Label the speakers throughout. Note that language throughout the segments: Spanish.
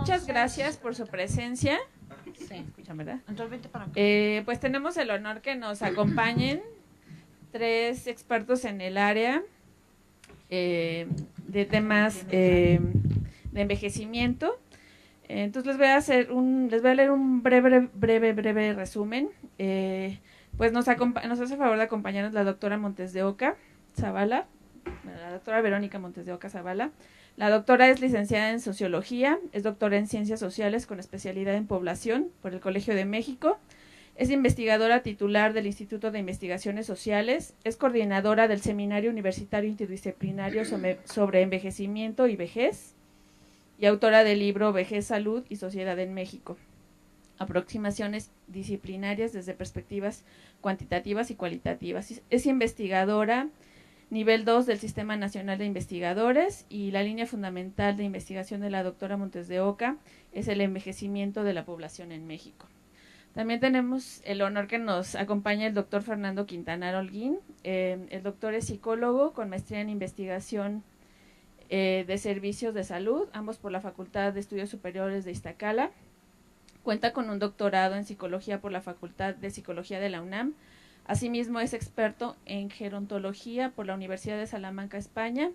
Speaker 1: muchas gracias por su presencia.
Speaker 2: Sí.
Speaker 1: ¿Escuchan, verdad?
Speaker 2: Entonces, vente para acá.
Speaker 1: Pues tenemos el honor que nos acompañen 3 expertos en el área de temas de envejecimiento. Entonces les voy a leer un breve resumen. Pues nos hace favor de acompañarnos la doctora Montes de Oca Zavala, la doctora Verónica Montes de Oca Zavala. La doctora es licenciada en Sociología, es doctora en Ciencias Sociales con especialidad en Población por el Colegio de México, es investigadora titular del Instituto de Investigaciones Sociales, es coordinadora del Seminario Universitario Interdisciplinario sobre Envejecimiento y Vejez y autora del libro Vejez, Salud y Sociedad en México. Aproximaciones disciplinarias desde perspectivas cuantitativas y cualitativas. Es investigadora nivel 2 del Sistema Nacional de Investigadores y la línea fundamental de investigación de la doctora Montes de Oca es el envejecimiento de la población en México. También tenemos el honor que nos acompaña el doctor Fernando Quintanar Holguín. El doctor es psicólogo con maestría en investigación de servicios de salud, ambos por la Facultad de Estudios Superiores de Iztacala. Cuenta con un doctorado en psicología por la Facultad de Psicología de la UNAM. Asimismo, es experto en gerontología por la Universidad de Salamanca, España.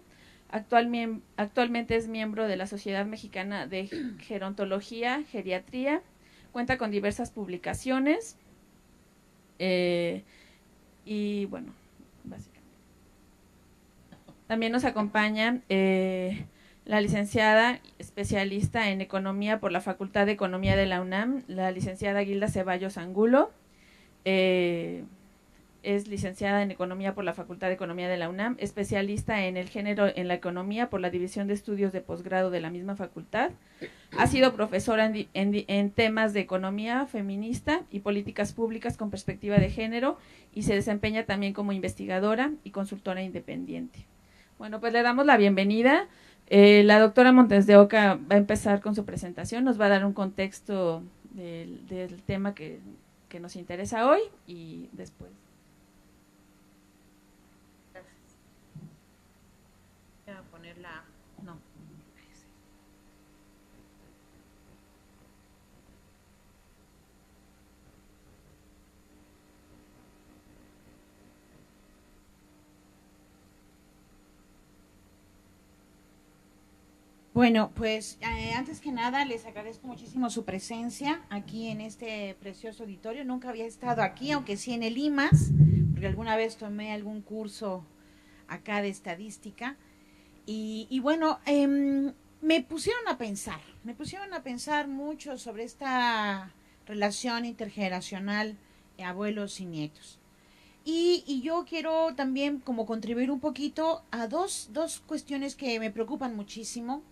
Speaker 1: Actualmente es miembro de la Sociedad Mexicana de Gerontología, Geriatría. Cuenta con diversas publicaciones. Y bueno, básicamente. También nos acompaña la licenciada especialista en Economía por la Facultad de Economía de la UNAM, la licenciada Gilda Ceballos Angulo. Es licenciada en Economía por la Facultad de Economía de la UNAM, especialista en el género en la economía por la División de Estudios de Posgrado de la misma facultad. Ha sido profesora en temas de economía feminista y políticas públicas con perspectiva de género y se desempeña también como investigadora y consultora independiente. Bueno, pues le damos la bienvenida. La doctora Montes de Oca va a empezar con su presentación, nos va a dar un contexto del tema que nos interesa hoy y después.
Speaker 2: Voy a ponerla, no. Bueno, pues antes que nada les agradezco muchísimo su presencia aquí en este precioso auditorio. Nunca había estado aquí, aunque sí en el IMAS, porque alguna vez tomé algún curso acá de estadística. Y bueno, me pusieron a pensar mucho sobre esta relación intergeneracional abuelos y nietos. Y yo quiero también como contribuir un poquito a dos cuestiones que me preocupan muchísimo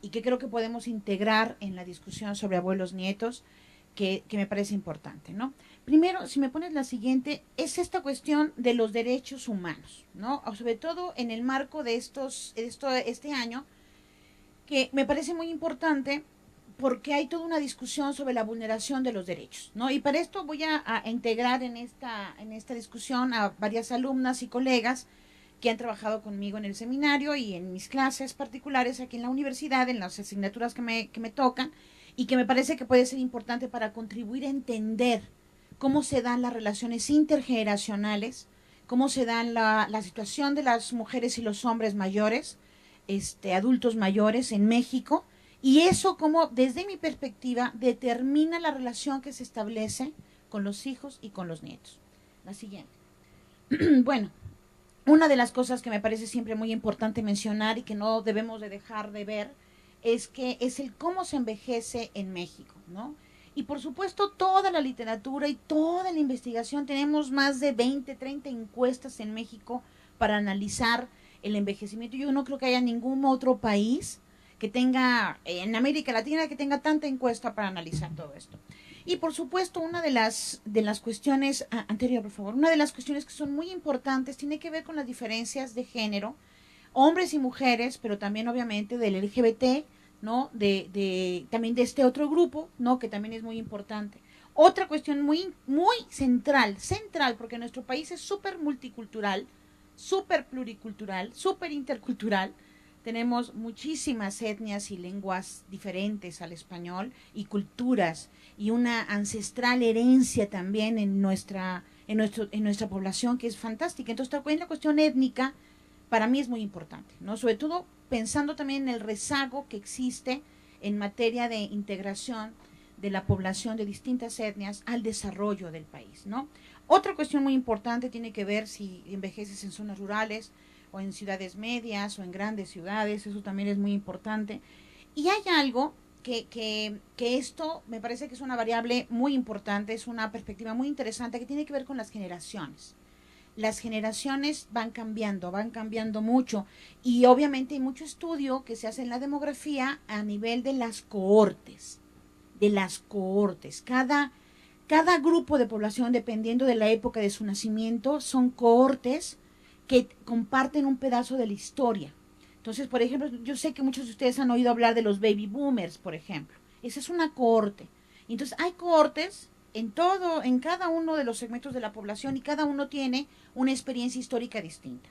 Speaker 2: y que creo que podemos integrar en la discusión sobre abuelos nietos, que me parece importante, ¿no? Primero, si me pones la siguiente, es esta cuestión de los derechos humanos, ¿no? O sobre todo en el marco de este año, que me parece muy importante porque hay toda una discusión sobre la vulneración de los derechos, ¿no? Y para esto voy a integrar en esta discusión a varias alumnas y colegas que han trabajado conmigo en el seminario y en mis clases particulares aquí en la universidad, en las asignaturas que me tocan, y que me parece que puede ser importante para contribuir a entender cómo se dan las relaciones intergeneracionales, cómo se dan la situación de las mujeres y los hombres mayores, adultos mayores en México, y eso como desde mi perspectiva determina la relación que se establece con los hijos y con los nietos. La siguiente. Bueno, una de las cosas que me parece siempre muy importante mencionar y que no debemos de dejar de ver es que es el cómo se envejece en México, ¿no? Y por supuesto toda la literatura y toda la investigación, tenemos más de 20, 30 encuestas en México para analizar el envejecimiento. Yo no creo que haya ningún otro país que tenga, en América Latina, que tenga tanta encuesta para analizar todo esto. Y por supuesto, una de las cuestiones, anterior por favor, una de las cuestiones que son muy importantes tiene que ver con las diferencias de género, hombres y mujeres, pero también obviamente del LGBT, ¿no? También de este otro grupo, ¿no? Que también es muy importante. Otra cuestión muy central, porque nuestro país es súper multicultural, súper pluricultural, súper intercultural, tenemos muchísimas etnias y lenguas diferentes al español y culturas y una ancestral herencia también en nuestra población que es fantástica. Entonces, también la cuestión étnica para mí es muy importante, ¿no? Sobre todo pensando también en el rezago que existe en materia de integración de la población de distintas etnias al desarrollo del país, ¿no? Otra cuestión muy importante tiene que ver si envejeces en zonas rurales o en ciudades medias o en grandes ciudades, eso también es muy importante. Y hay algo que esto me parece que es una variable muy importante, es una perspectiva muy interesante que tiene que ver con las generaciones. Las generaciones van cambiando mucho y obviamente hay mucho estudio que se hace en la demografía a nivel de las cohortes, cada grupo de población, dependiendo de la época de su nacimiento, son cohortes que comparten un pedazo de la historia. Entonces, por ejemplo, yo sé que muchos de ustedes han oído hablar de los baby boomers, por ejemplo. Esa es una cohorte. Entonces, hay cohortes en cada uno de los segmentos de la población y cada uno tiene una experiencia histórica distinta.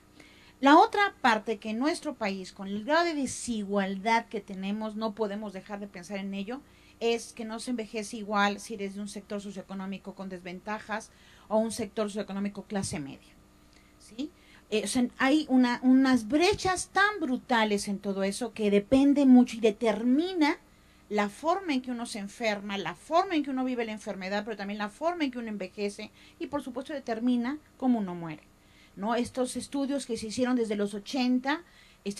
Speaker 2: La otra parte que en nuestro país, con el grado de desigualdad que tenemos, no podemos dejar de pensar en ello, es que no se envejece igual si eres de un sector socioeconómico con desventajas o un sector socioeconómico clase media, ¿sí? O sea, hay unas brechas tan brutales en todo eso que depende mucho y determina la forma en que uno se enferma, la forma en que uno vive la enfermedad, pero también la forma en que uno envejece y por supuesto determina cómo uno muere, ¿no? Estos estudios que se hicieron desde los 80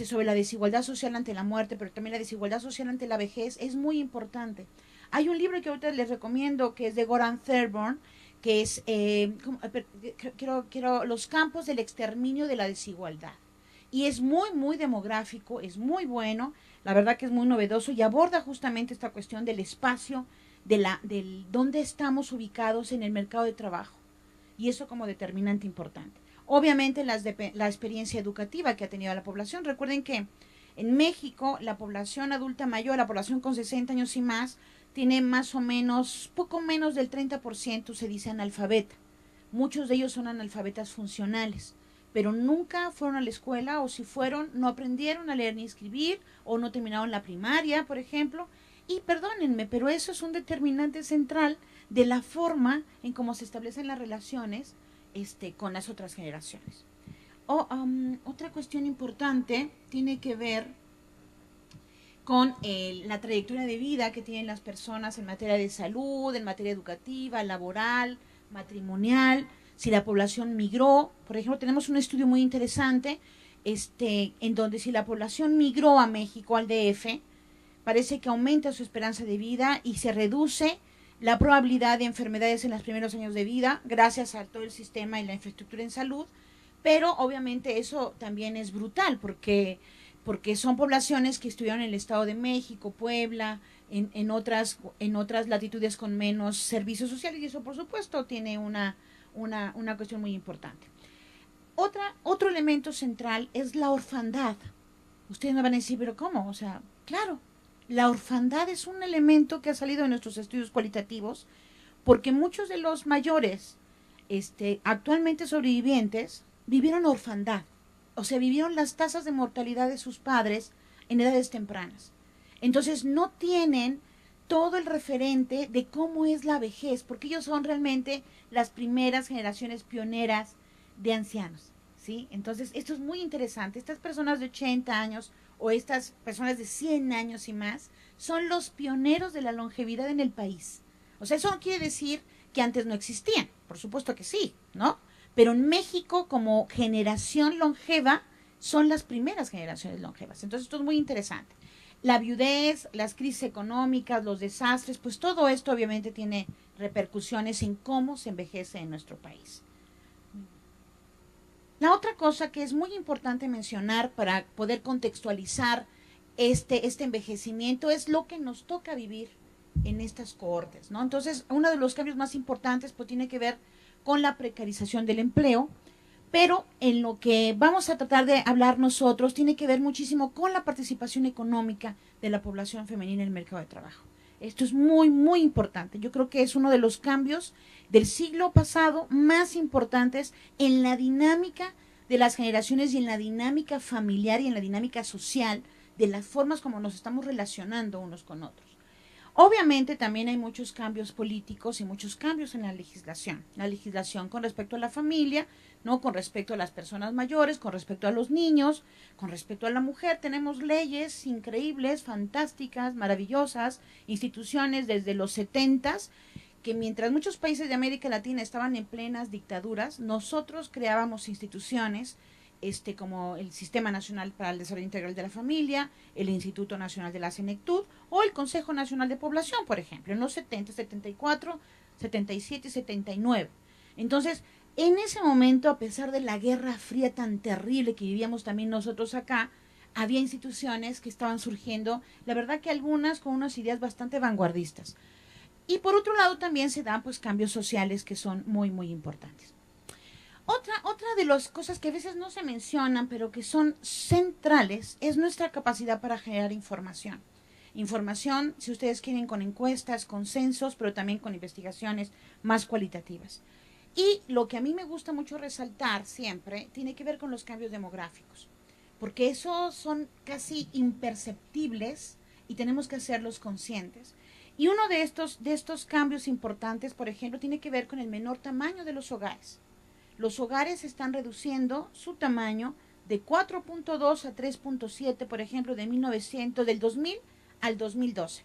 Speaker 2: sobre la desigualdad social ante la muerte, pero también la desigualdad social ante la vejez, es muy importante. Hay un libro que ahorita les recomiendo que es de Goran Thurborn, que es Los campos del exterminio de la desigualdad. Y es muy demográfico, es muy bueno, la verdad que es muy novedoso y aborda justamente esta cuestión del espacio, del dónde estamos ubicados en el mercado de trabajo. Y eso como determinante importante. Obviamente la experiencia educativa que ha tenido la población. Recuerden que en México la población adulta mayor, la población con 60 años y más, tiene más o menos, poco menos del 30% se dice analfabeta. Muchos de ellos son analfabetas funcionales, pero nunca fueron a la escuela o si fueron no aprendieron a leer ni escribir o no terminaron la primaria, por ejemplo. Y perdónenme, pero eso es un determinante central de la forma en cómo se establecen las relaciones con las otras generaciones. Otra cuestión importante tiene que ver con la trayectoria de vida que tienen las personas en materia de salud, en materia educativa, laboral, matrimonial, si la población migró. Por ejemplo, tenemos un estudio muy interesante en donde si la población migró a México, al DF, parece que aumenta su esperanza de vida y se reduce la probabilidad de enfermedades en los primeros años de vida gracias a todo el sistema y la infraestructura en salud, pero obviamente eso también es brutal porque son poblaciones que estuvieron en el Estado de México, Puebla, en otras latitudes con menos servicios sociales y eso por supuesto tiene una cuestión muy importante. Otro elemento central es la orfandad. Ustedes me van a decir, pero ¿cómo? O sea, claro, la orfandad es un elemento que ha salido de nuestros estudios cualitativos porque muchos de los mayores actualmente sobrevivientes vivieron orfandad. O sea, vivieron las tasas de mortalidad de sus padres en edades tempranas. Entonces no tienen todo el referente de cómo es la vejez, porque ellos son realmente las primeras generaciones pioneras de ancianos, ¿sí? Entonces esto es muy interesante. Estas personas de 80 años o estas personas de 100 años y más son los pioneros de la longevidad en el país. O sea, eso no quiere decir que antes no existían, por supuesto que sí, ¿no? Pero en México, como generación longeva, son las primeras generaciones longevas. Entonces, esto es muy interesante. La viudez, las crisis económicas, los desastres, pues todo esto obviamente tiene repercusiones en cómo se envejece en nuestro país. La otra cosa que es muy importante mencionar para poder contextualizar este envejecimiento es lo que nos toca vivir en estas cohortes, ¿no? Entonces, uno de los cambios más importantes pues tiene que ver con la precarización del empleo, pero en lo que vamos a tratar de hablar nosotros tiene que ver muchísimo con la participación económica de la población femenina en el mercado de trabajo. Esto es muy importante. Yo creo que es uno de los cambios del siglo pasado más importantes en la dinámica de las generaciones y en la dinámica familiar y en la dinámica social de las formas como nos estamos relacionando unos con otros. Obviamente también hay muchos cambios políticos y muchos cambios en la legislación con respecto a la familia, ¿no? Con respecto a las personas mayores, con respecto a los niños, con respecto a la mujer. Tenemos leyes increíbles, fantásticas, maravillosas, instituciones desde los 70s, que mientras muchos países de América Latina estaban en plenas dictaduras, nosotros creábamos instituciones como el Sistema Nacional para el Desarrollo Integral de la Familia, el Instituto Nacional de la Senectud o el Consejo Nacional de Población, por ejemplo, en los 70, 74, 77 y 79. Entonces, en ese momento, a pesar de la Guerra Fría tan terrible que vivíamos también nosotros acá, había instituciones que estaban surgiendo, la verdad que algunas con unas ideas bastante vanguardistas. Y por otro lado también se dan pues cambios sociales que son muy, muy importantes. Otra de las cosas que a veces no se mencionan, pero que son centrales, es nuestra capacidad para generar información. Información, si ustedes quieren, con encuestas, con censos, pero también con investigaciones más cualitativas. Y lo que a mí me gusta mucho resaltar siempre tiene que ver con los cambios demográficos, porque esos son casi imperceptibles y tenemos que hacerlos conscientes. Y uno de estos cambios importantes, por ejemplo, tiene que ver con el menor tamaño de los hogares. Los hogares están reduciendo su tamaño de 4.2 a 3.7, por ejemplo, del 2000 al 2012.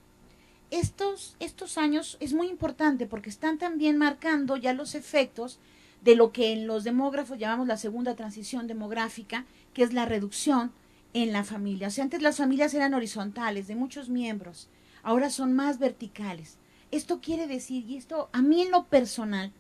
Speaker 2: Estos años es muy importante porque están también marcando ya los efectos de lo que en los demógrafos llamamos la segunda transición demográfica, que es la reducción en la familia. O sea, antes las familias eran horizontales, de muchos miembros, ahora son más verticales. Esto quiere decir, y esto a mí en lo personal,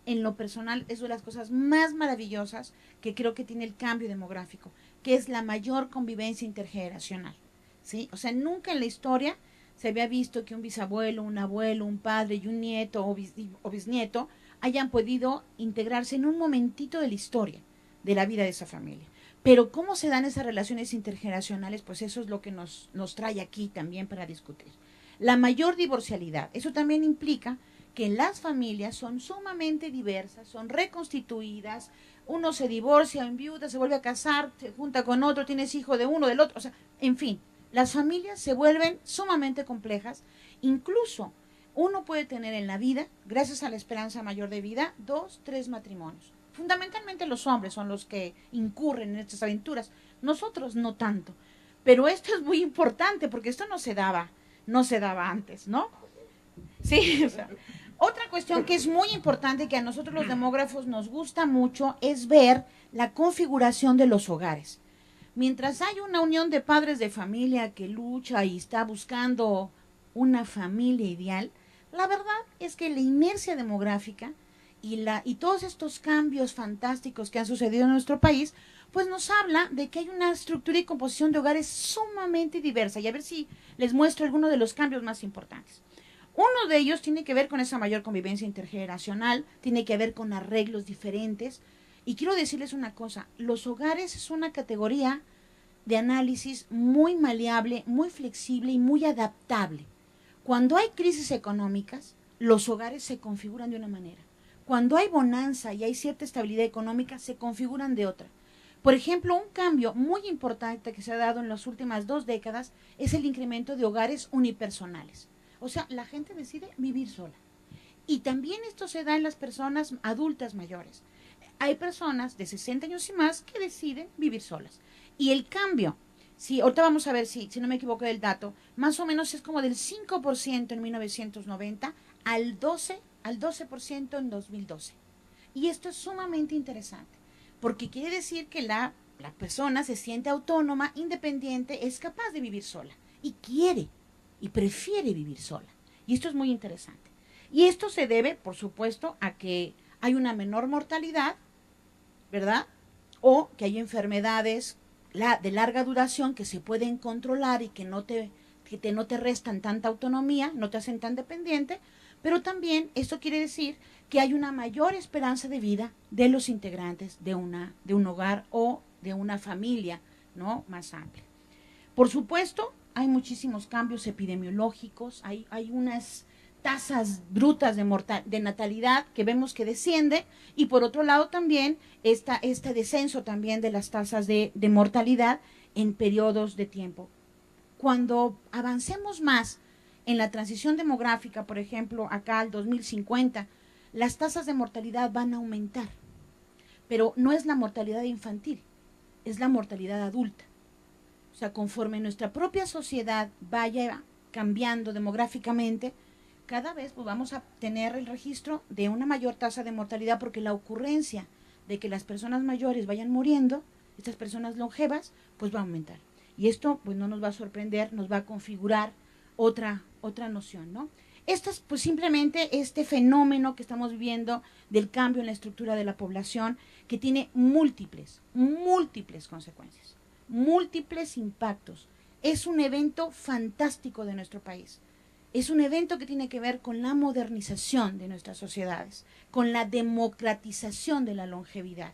Speaker 2: es una de las cosas más maravillosas que creo que tiene el cambio demográfico, que es la mayor convivencia intergeneracional, ¿sí? O sea, nunca en la historia se había visto que un bisabuelo, un abuelo, un padre y un nieto o bisnieto hayan podido integrarse en un momentito de la historia de la vida de esa familia. Pero cómo se dan esas relaciones intergeneracionales, pues eso es lo que nos trae aquí también para discutir. La mayor divorcialidad, eso también implica que las familias son sumamente diversas, son reconstituidas, uno se divorcia, enviuda, se vuelve a casar, se junta con otro, tienes hijo de uno, del otro, o sea, en fin, las familias se vuelven sumamente complejas, incluso uno puede tener en la vida, gracias a la esperanza mayor de vida, 2, 3 matrimonios. Fundamentalmente los hombres son los que incurren en estas aventuras, nosotros no tanto, pero esto es muy importante porque esto no se daba antes, ¿no? Sí, o sea, otra cuestión que es muy importante, que a nosotros los demógrafos nos gusta mucho, es ver la configuración de los hogares. Mientras hay una unión de padres de familia que lucha y está buscando una familia ideal, la verdad es que la inercia demográfica y todos estos cambios fantásticos que han sucedido en nuestro país, pues nos habla de que hay una estructura y composición de hogares sumamente diversa. Y a ver si les muestro algunos de los cambios más importantes. Uno de ellos tiene que ver con esa mayor convivencia intergeneracional, tiene que ver con arreglos diferentes. Y quiero decirles una cosa, los hogares es una categoría de análisis muy maleable, muy flexible y muy adaptable. Cuando hay crisis económicas, los hogares se configuran de una manera. Cuando hay bonanza y hay cierta estabilidad económica, se configuran de otra. Por ejemplo, un cambio muy importante que se ha dado en las últimas 2 décadas es el incremento de hogares unipersonales. O sea, la gente decide vivir sola. Y también esto se da en las personas adultas mayores. Hay personas de 60 años y más que deciden vivir solas. Y el cambio, ahorita vamos a ver si no me equivoco del dato, más o menos es como del 5% en 1990 al 12% en 2012. Y esto es sumamente interesante, porque quiere decir que la persona se siente autónoma, independiente, es capaz de vivir sola y quiere y prefiere vivir sola. Y esto es muy interesante. Y esto se debe, por supuesto, a que hay una menor mortalidad, ¿verdad? O que hay enfermedades de larga duración que se pueden controlar y que no te restan tanta autonomía, no te hacen tan dependiente, pero también esto quiere decir que hay una mayor esperanza de vida de los integrantes de un hogar o de una familia, ¿no?, más amplia. Por supuesto, hay muchísimos cambios epidemiológicos, hay unas tasas brutas de natalidad que vemos que desciende, y por otro lado también este descenso también de las tasas de mortalidad en periodos de tiempo cuando avancemos más en la transición demográfica, por ejemplo, acá al 2050, las tasas de mortalidad van a aumentar. Pero no es la mortalidad infantil, es la mortalidad adulta. O sea, conforme nuestra propia sociedad vaya cambiando demográficamente, cada vez pues, vamos a tener el registro de una mayor tasa de mortalidad, porque la ocurrencia de que las personas mayores vayan muriendo, estas personas longevas, pues va a aumentar. Y esto pues no nos va a sorprender, nos va a configurar otra noción, ¿no? Esto es pues simplemente este fenómeno que estamos viviendo del cambio en la estructura de la población, que tiene múltiples consecuencias, múltiples impactos. Es un evento fantástico de nuestro país. Es un evento que tiene que ver con la modernización de nuestras sociedades, con la democratización de la longevidad.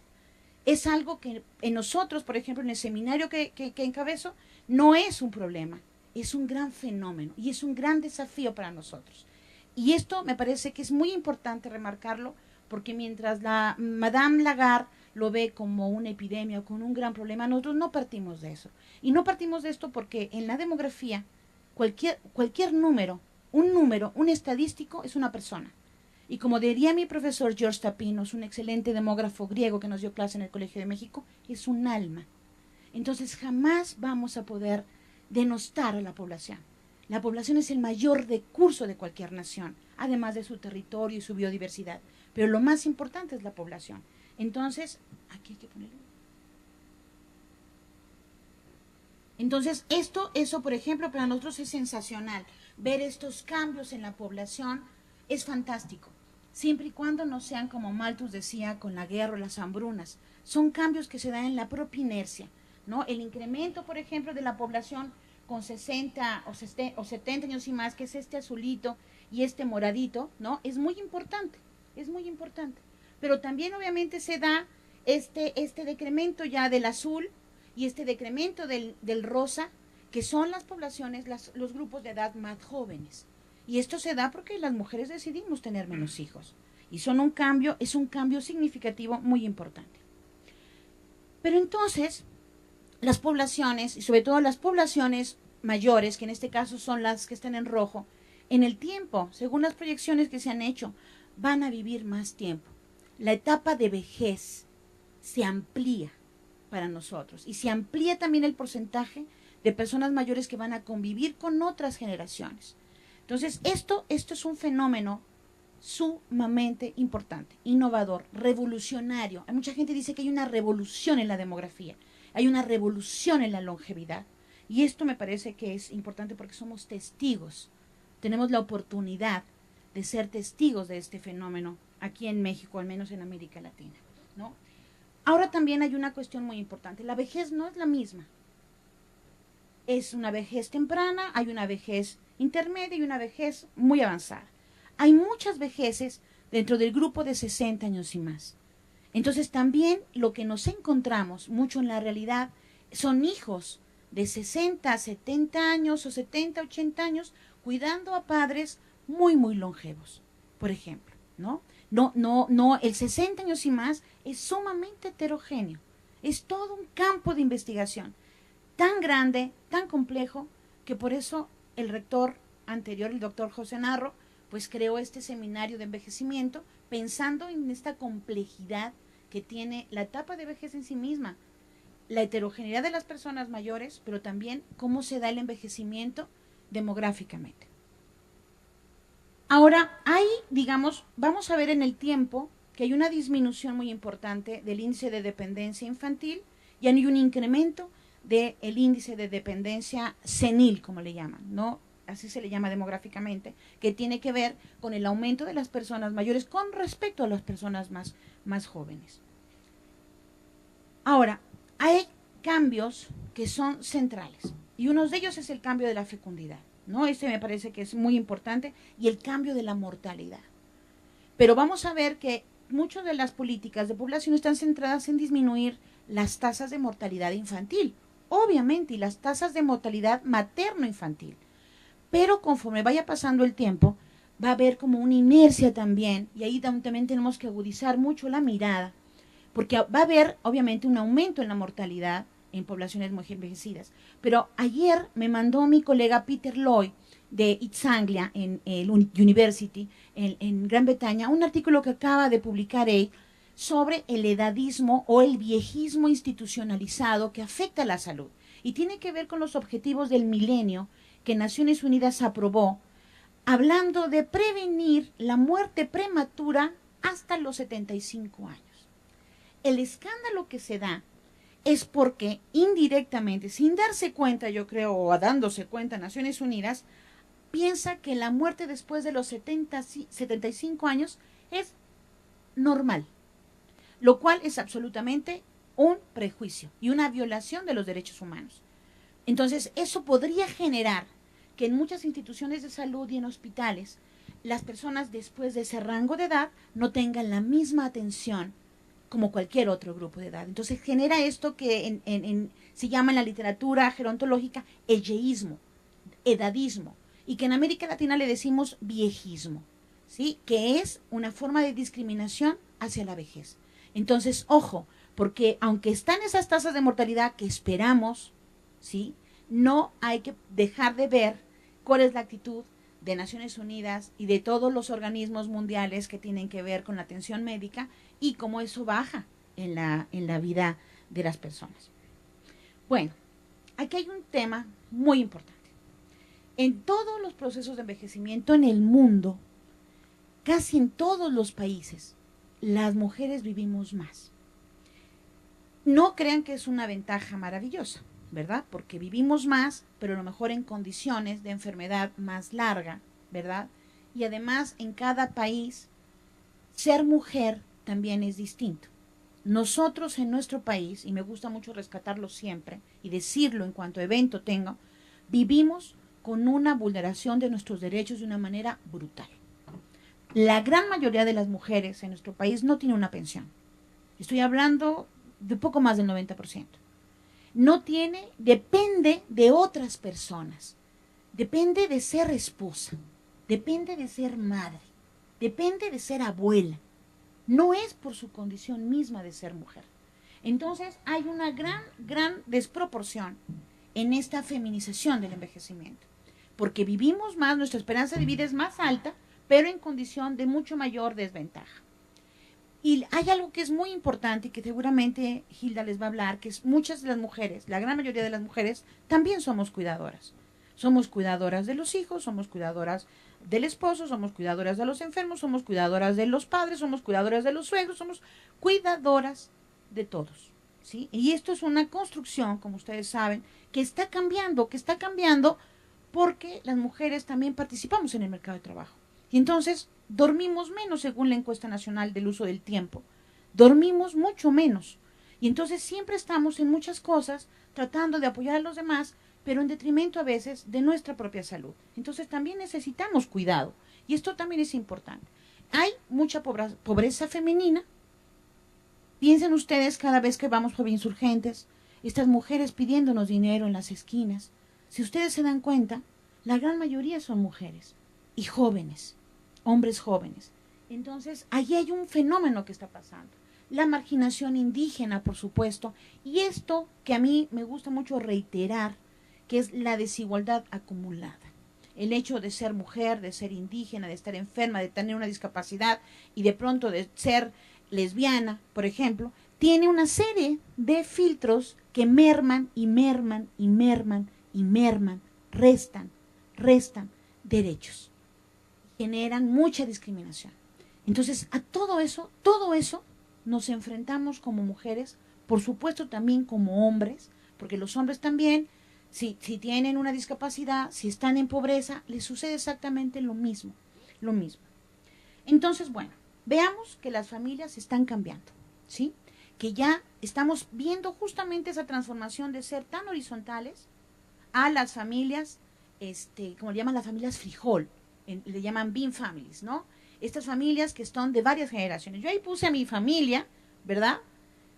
Speaker 2: Es algo que en nosotros, por ejemplo, en el seminario que encabezo, no es un problema, es un gran fenómeno y es un gran desafío para nosotros. Y esto me parece que es muy importante remarcarlo, porque mientras la Madame Lagarde lo ve como una epidemia o con un gran problema, nosotros no partimos de eso. Y no partimos de esto porque en la demografía, cualquier número, un estadístico es una persona. Y como diría mi profesor George Tapinos, un excelente demógrafo griego que nos dio clase en el Colegio de México, es un alma. Entonces jamás vamos a poder denostar a la población. La población es el mayor recurso de cualquier nación, además de su territorio y su biodiversidad. Pero lo más importante es la población. Entonces, aquí hay que ponerlo. Entonces, eso, por ejemplo, para nosotros es sensacional. Ver estos cambios en la población es fantástico, siempre y cuando no sean, como Malthus decía, con la guerra o las hambrunas. Son cambios que se dan en la propia inercia, ¿no? El incremento, por ejemplo, de la población con 60 o 70 años y más, que es este azulito y este moradito, ¿no? Es muy importante, es muy importante. Pero también obviamente se da este decremento ya del azul y este decremento del rosa, que son las poblaciones, los grupos de edad más jóvenes. Y esto se da porque las mujeres decidimos tener menos hijos. Y es un cambio significativo muy importante. Pero entonces, las poblaciones, y sobre todo las poblaciones mayores, que en este caso son las que están en rojo, en el tiempo, según las proyecciones que se han hecho, van a vivir más tiempo. La etapa de vejez se amplía para nosotros y se amplía también el porcentaje de personas mayores que van a convivir con otras generaciones. Entonces, esto es un fenómeno sumamente importante, innovador, revolucionario. Hay mucha gente que dice que hay una revolución en la demografía, hay una revolución en la longevidad. Y esto me parece que es importante porque somos testigos. Tenemos la oportunidad de ser testigos de este fenómeno aquí en México, al menos en América Latina, ¿no? Ahora también hay una cuestión muy importante. La vejez no es la misma. Es una vejez temprana, hay una vejez intermedia y una vejez muy avanzada. Hay muchas vejeces dentro del grupo de 60 años y más. Entonces también lo que nos encontramos mucho en la realidad son hijos de 60, 70 años o 70, 80 años cuidando a padres muy, muy longevos, por ejemplo, ¿no? No, el 60 años y más es sumamente heterogéneo. Es todo un campo de investigación tan grande, tan complejo, que por eso el rector anterior, el doctor José Narro, pues creó este seminario de envejecimiento pensando en esta complejidad que tiene la etapa de vejez en sí misma, la heterogeneidad de las personas mayores, pero también cómo se da el envejecimiento demográficamente. Ahora, vamos a ver en el tiempo que hay una disminución muy importante del índice de dependencia infantil y hay un incremento del índice de dependencia senil, como le llaman, ¿no? Así se le llama demográficamente, que tiene que ver con el aumento de las personas mayores con respecto a las personas más jóvenes. Ahora, hay cambios que son centrales y uno de ellos es el cambio de la fecundidad, ¿no? Este me parece que es muy importante, y el cambio de la mortalidad. Pero vamos a ver que muchas de las políticas de población están centradas en disminuir las tasas de mortalidad infantil, obviamente, y las tasas de mortalidad materno-infantil. Pero conforme vaya pasando el tiempo, va a haber como una inercia también, y ahí también tenemos que agudizar mucho la mirada, porque va a haber obviamente un aumento en la mortalidad en poblaciones muy envejecidas. Pero ayer me mandó mi colega Peter Lloyd de East Anglia en el University en Gran Bretaña un artículo que acaba de publicar él sobre el edadismo o el viejismo institucionalizado que afecta a la salud y tiene que ver con los objetivos del milenio que Naciones Unidas aprobó, hablando de prevenir la muerte prematura hasta los 75 años. El escándalo que se da es porque indirectamente, sin darse cuenta, yo creo, o dándose cuenta Naciones Unidas, piensa que la muerte después de los 75 años es normal, lo cual es absolutamente un prejuicio y una violación de los derechos humanos. Entonces, eso podría generar que en muchas instituciones de salud y en hospitales, las personas después de ese rango de edad no tengan la misma atención como cualquier otro grupo de edad. Entonces, genera esto que se llama en la literatura gerontológica el yeísmo, edadismo, y que en América Latina le decimos viejismo, ¿sí? Que es una forma de discriminación hacia la vejez. Entonces, ojo, porque aunque están esas tasas de mortalidad que esperamos, ¿sí? No hay que dejar de ver cuál es la actitud de Naciones Unidas y de todos los organismos mundiales que tienen que ver con la atención médica y cómo eso baja en la vida de las personas. Bueno, aquí hay un tema muy importante. En todos los procesos de envejecimiento en el mundo, casi en todos los países, las mujeres vivimos más. No crean que es una ventaja maravillosa, ¿verdad? Porque vivimos más, pero a lo mejor en condiciones de enfermedad más larga, ¿verdad? Y además en cada país, ser mujer también es distinto. Nosotros en nuestro país, y me gusta mucho rescatarlo siempre y decirlo en cuanto evento tengo, vivimos con una vulneración de nuestros derechos de una manera brutal. La gran mayoría de las mujeres en nuestro país no tiene una pensión. Estoy hablando de poco más del 90%. No tiene, depende de otras personas. Depende de ser esposa. Depende de ser madre. Depende de ser abuela. No es por su condición misma de ser mujer. Entonces hay una gran desproporción en esta feminización del envejecimiento. Porque vivimos más, nuestra esperanza de vida es más alta, pero en condición de mucho mayor desventaja. Y hay algo que es muy importante y que seguramente Hilda les va a hablar, que es muchas de las mujeres, la gran mayoría de las mujeres, también somos cuidadoras. Somos cuidadoras de los hijos, somos cuidadoras del esposo, somos cuidadoras de los enfermos, somos cuidadoras de los padres, somos cuidadoras de los suegros, somos cuidadoras de todos, ¿sí? Y esto es una construcción, como ustedes saben, que está cambiando porque las mujeres también participamos en el mercado de trabajo. Y entonces dormimos menos según la encuesta nacional del uso del tiempo. Dormimos mucho menos. Y entonces siempre estamos en muchas cosas tratando de apoyar a los demás, pero en detrimento a veces de nuestra propia salud. Entonces también necesitamos cuidado. Y esto también es importante. Hay mucha pobreza femenina. Piensen ustedes cada vez que vamos por insurgentes, estas mujeres pidiéndonos dinero en las esquinas. Si ustedes se dan cuenta, la gran mayoría son mujeres y jóvenes, hombres jóvenes. Entonces, allí hay un fenómeno que está pasando. La marginación indígena, por supuesto, y esto que a mí me gusta mucho reiterar, que es la desigualdad acumulada. El hecho de ser mujer, de ser indígena, de estar enferma, de tener una discapacidad y de pronto de ser lesbiana, por ejemplo, tiene una serie de filtros que merman y merman y merman y merman, restan derechos, generan mucha discriminación. Entonces, a todo eso nos enfrentamos como mujeres, por supuesto también como hombres, porque los hombres también, si tienen una discapacidad, si están en pobreza, les sucede exactamente lo mismo. Entonces, bueno, veamos que las familias están cambiando, ¿sí? Que ya estamos viendo justamente esa transformación de ser tan horizontales a las familias, como le llaman las familias frijol, le llaman bean families, ¿no? Estas familias que son de varias generaciones. Yo ahí puse a mi familia, ¿verdad?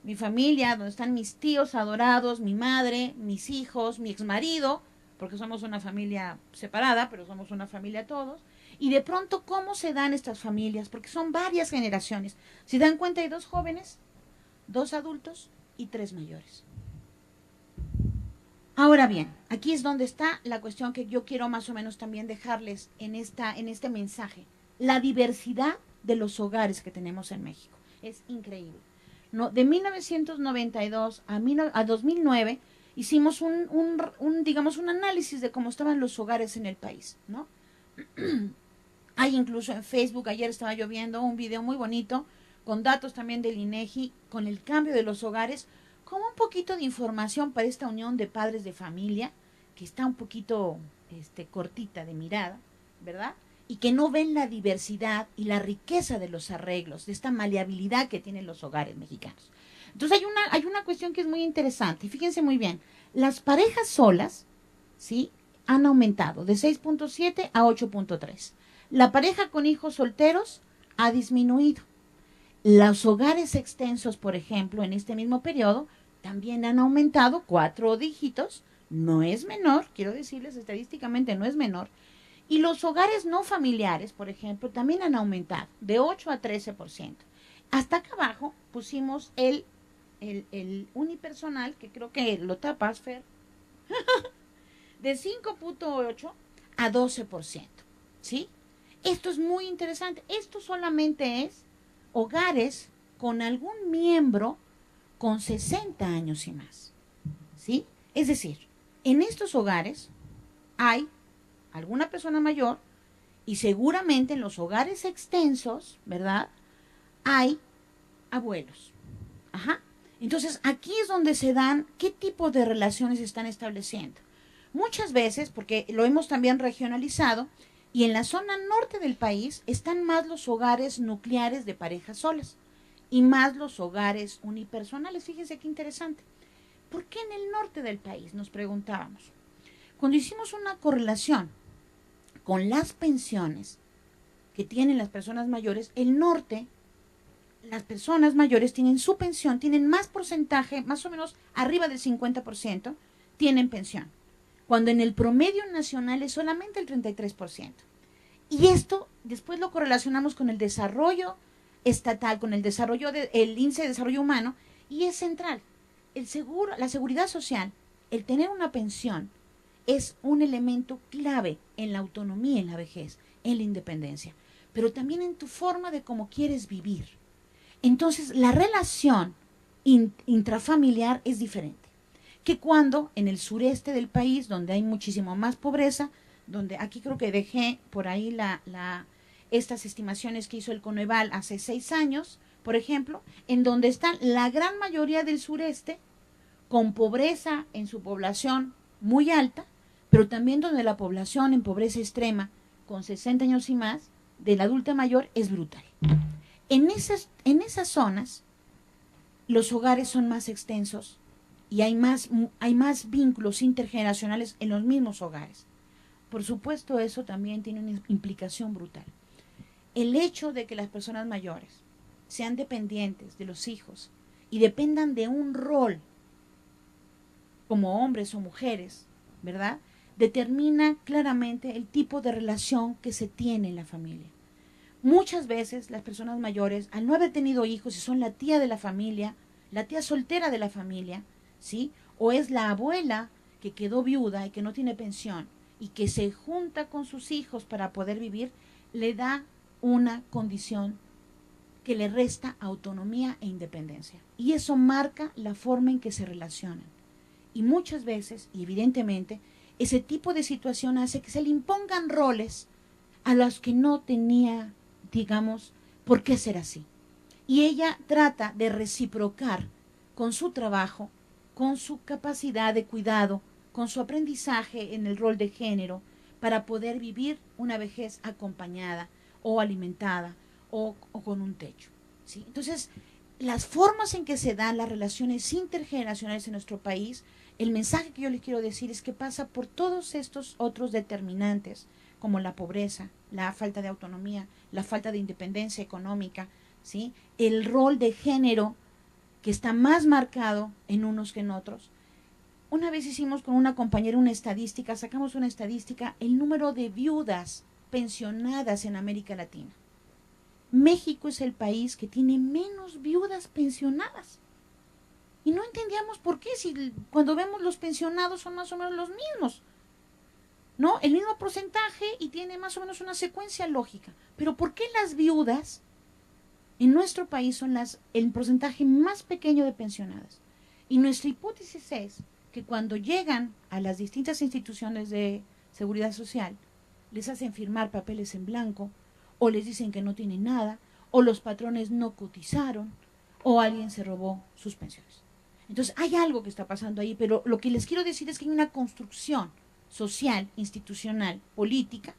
Speaker 2: Mi familia, donde están mis tíos adorados, mi madre, mis hijos, mi exmarido, porque somos una familia separada, pero somos una familia todos. Y de pronto, ¿cómo se dan estas familias? Porque son varias generaciones. Si dan cuenta, hay 2 jóvenes, 2 adultos y 3 mayores. Ahora bien, aquí es donde está la cuestión que yo quiero más o menos también dejarles en este mensaje. La diversidad de los hogares que tenemos en México es increíble. No, de 1992 a 2009 hicimos digamos, un análisis de cómo estaban los hogares en el país, ¿no? Hay incluso en Facebook, ayer estaba yo viendo un video muy bonito con datos también del INEGI, con el cambio de los hogares, como un poquito de información para esta unión de padres de familia, que está un poquito cortita de mirada, ¿verdad? Y que no ven la diversidad y la riqueza de los arreglos, de esta maleabilidad que tienen los hogares mexicanos. Entonces hay una cuestión que es muy interesante, y fíjense muy bien, las parejas solas, ¿sí? Han aumentado de 6.7 a 8.3. La pareja con hijos solteros ha disminuido. Los hogares extensos, por ejemplo, en este mismo periodo, también han aumentado 4 dígitos. No es menor, quiero decirles, estadísticamente no es menor. Y los hogares no familiares, por ejemplo, también han aumentado de 8 a 13%. Hasta acá abajo pusimos el unipersonal, que creo que lo tapas, Fer, de 5.8 a 12%. ¿Sí? Esto es muy interesante. Esto solamente es hogares con algún miembro con 60 años y más. ¿Sí? Es decir, en estos hogares hay alguna persona mayor y seguramente en los hogares extensos, ¿verdad? Hay abuelos. Ajá. Entonces, aquí es donde se dan qué tipo de relaciones se están estableciendo. Muchas veces, porque lo hemos también regionalizado, y en la zona norte del país están más los hogares nucleares de parejas solas y más los hogares unipersonales. Fíjense qué interesante. ¿Por qué en el norte del país? Nos preguntábamos. Cuando hicimos una correlación con las pensiones que tienen las personas mayores, el norte, las personas mayores tienen su pensión, tienen más porcentaje, más o menos arriba del 50%, tienen pensión, cuando en el promedio nacional es solamente el 33%. Y esto después lo correlacionamos con el desarrollo estatal, con el desarrollo del índice de desarrollo humano, y es central. La seguridad social, el tener una pensión, es un elemento clave en la autonomía, en la vejez, en la independencia, pero también en tu forma de cómo quieres vivir. Entonces, la relación intrafamiliar es diferente que cuando en el sureste del país, donde hay muchísimo más pobreza, donde aquí creo que dejé por ahí estas estimaciones que hizo el Coneval hace 6 años, por ejemplo, en donde están la gran mayoría del sureste con pobreza en su población muy alta, pero también donde la población en pobreza extrema, con 60 años y más, del adulto mayor, es brutal. En esas zonas, los hogares son más extensos y hay más vínculos intergeneracionales en los mismos hogares. Por supuesto, eso también tiene una implicación brutal. El hecho de que las personas mayores sean dependientes de los hijos y dependan de un rol como hombres o mujeres, ¿verdad? Determina claramente el tipo de relación que se tiene en la familia. Muchas veces las personas mayores, al no haber tenido hijos y son la tía de la familia, la tía soltera de la familia, ¿sí? O es la abuela que quedó viuda y que no tiene pensión y que se junta con sus hijos para poder vivir, le da una condición que le resta autonomía e independencia. Y eso marca la forma en que se relacionan. Y muchas veces, y evidentemente, ese tipo de situación hace que se le impongan roles a los que no tenía, digamos, por qué ser así. Y ella trata de reciprocar con su trabajo, con su capacidad de cuidado, con su aprendizaje en el rol de género, para poder vivir una vejez acompañada o alimentada o con un techo, ¿sí? Entonces, las formas en que se dan las relaciones intergeneracionales en nuestro país, el mensaje que yo les quiero decir es que pasa por todos estos otros determinantes, como la pobreza, la falta de autonomía, la falta de independencia económica, ¿sí? El rol de género que está más marcado en unos que en otros. Una vez hicimos con una compañera una estadística, sacamos una estadística, el número de viudas pensionadas en América Latina. México es el país que tiene menos viudas pensionadas. Y no entendíamos por qué, si cuando vemos los pensionados son más o menos los mismos, ¿no? El mismo porcentaje y tiene más o menos una secuencia lógica. Pero ¿por qué las viudas en nuestro país son el porcentaje más pequeño de pensionadas? Y nuestra hipótesis es que cuando llegan a las distintas instituciones de seguridad social, les hacen firmar papeles en blanco, o les dicen que no tienen nada, o los patrones no cotizaron, o alguien se robó sus pensiones. Entonces hay algo que está pasando ahí, pero lo que les quiero decir es que hay una construcción social, institucional, política,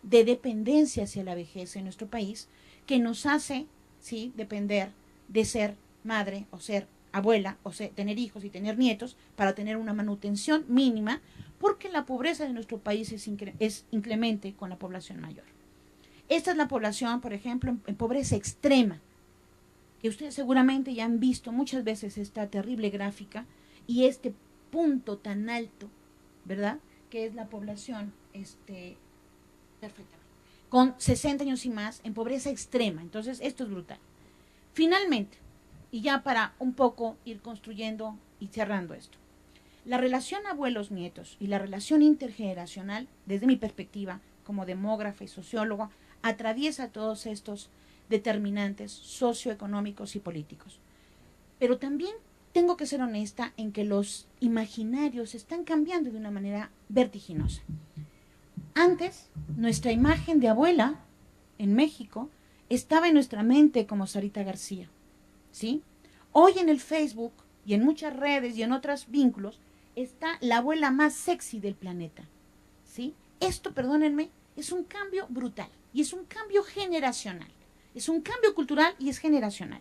Speaker 2: de dependencia hacia la vejez en nuestro país, que nos hace, ¿sí?, depender de ser madre o ser abuela o tener hijos y tener nietos para tener una manutención mínima, porque la pobreza de nuestro país es inclemente con la población mayor. Esta es la población, por ejemplo, en pobreza extrema, que ustedes seguramente ya han visto muchas veces esta terrible gráfica y este punto tan alto, ¿verdad?, que es la población perfectamente, con 60 años y más en pobreza extrema. Entonces esto es brutal. Finalmente, y ya para un poco ir construyendo y cerrando esto, la relación abuelos-nietos y la relación intergeneracional, desde mi perspectiva como demógrafa y socióloga, atraviesa todos estos determinantes socioeconómicos y políticos. Pero también tengo que ser honesta en que los imaginarios están cambiando de una manera vertiginosa. Antes, nuestra imagen de abuela en México estaba en nuestra mente como Sarita García, ¿sí? Hoy en el Facebook y en muchas redes y en otros vínculos está la abuela más sexy del planeta, ¿sí? Esto, perdónenme, es un cambio brutal y es un cambio generacional. Es un cambio cultural y es generacional.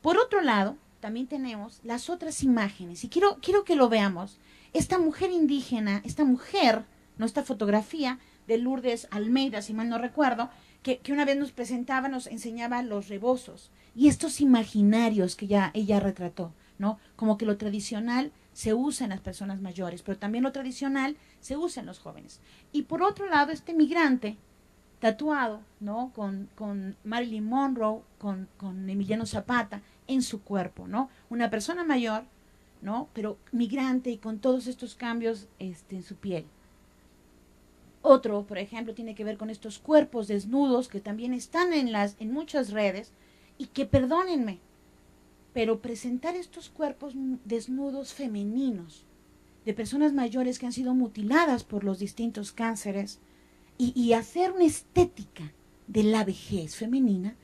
Speaker 2: Por otro lado, también tenemos las otras imágenes y quiero que lo veamos. Esta mujer indígena, esta mujer, no, esta fotografía de Lourdes Almeida, si mal no recuerdo, que una vez nos presentaba, nos enseñaba los rebozos y estos imaginarios que ella retrató, ¿no? Como que lo tradicional se usa en las personas mayores, pero también lo tradicional se usa en los jóvenes. Y por otro lado, este migrante tatuado, ¿no?, con Marilyn Monroe, con Emiliano Zapata en su cuerpo, ¿no? Una persona mayor, ¿no?, pero migrante y con todos estos cambios en su piel. Otro, por ejemplo, tiene que ver con estos cuerpos desnudos que también están en muchas redes y que, perdónenme, pero presentar estos cuerpos desnudos femeninos de personas mayores que han sido mutiladas por los distintos cánceres y hacer una estética de la vejez femenina,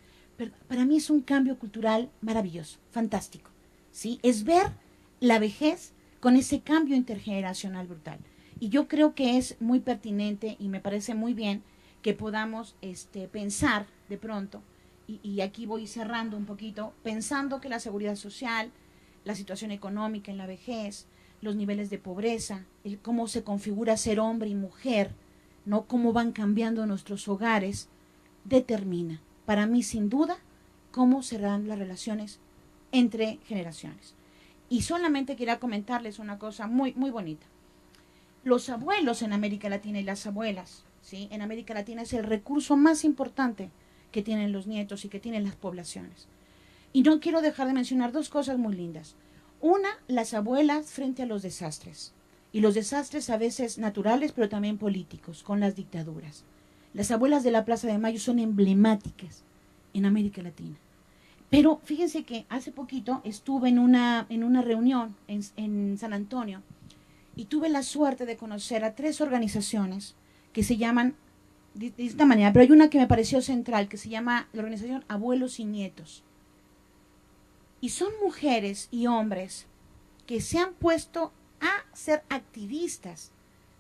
Speaker 2: para mí es un cambio cultural maravilloso, fantástico, ¿sí? Es ver la vejez con ese cambio intergeneracional brutal. Y yo creo que es muy pertinente y me parece muy bien que podamos pensar de pronto, y aquí voy cerrando un poquito, pensando que la seguridad social, la situación económica en la vejez, los niveles de pobreza, cómo se configura ser hombre y mujer, ¿no?, cómo van cambiando nuestros hogares, determina, para mí sin duda, cómo serán las relaciones entre generaciones. Y solamente quería comentarles una cosa muy, muy bonita. Los abuelos en América Latina y las abuelas, ¿sí?, en América Latina es el recurso más importante que tienen los nietos y que tienen las poblaciones. Y no quiero dejar de mencionar dos cosas muy lindas. Una, las abuelas frente a los desastres. Y los desastres a veces naturales, pero también políticos, con las dictaduras. Las abuelas de la Plaza de Mayo son emblemáticas en América Latina. Pero fíjense que hace poquito estuve en una reunión en San Antonio y tuve la suerte de conocer a 3 organizaciones que se llaman de esta manera, pero hay una que me pareció central, que se llama la organización Abuelos y Nietos. Y son mujeres y hombres que se han puesto a ser activistas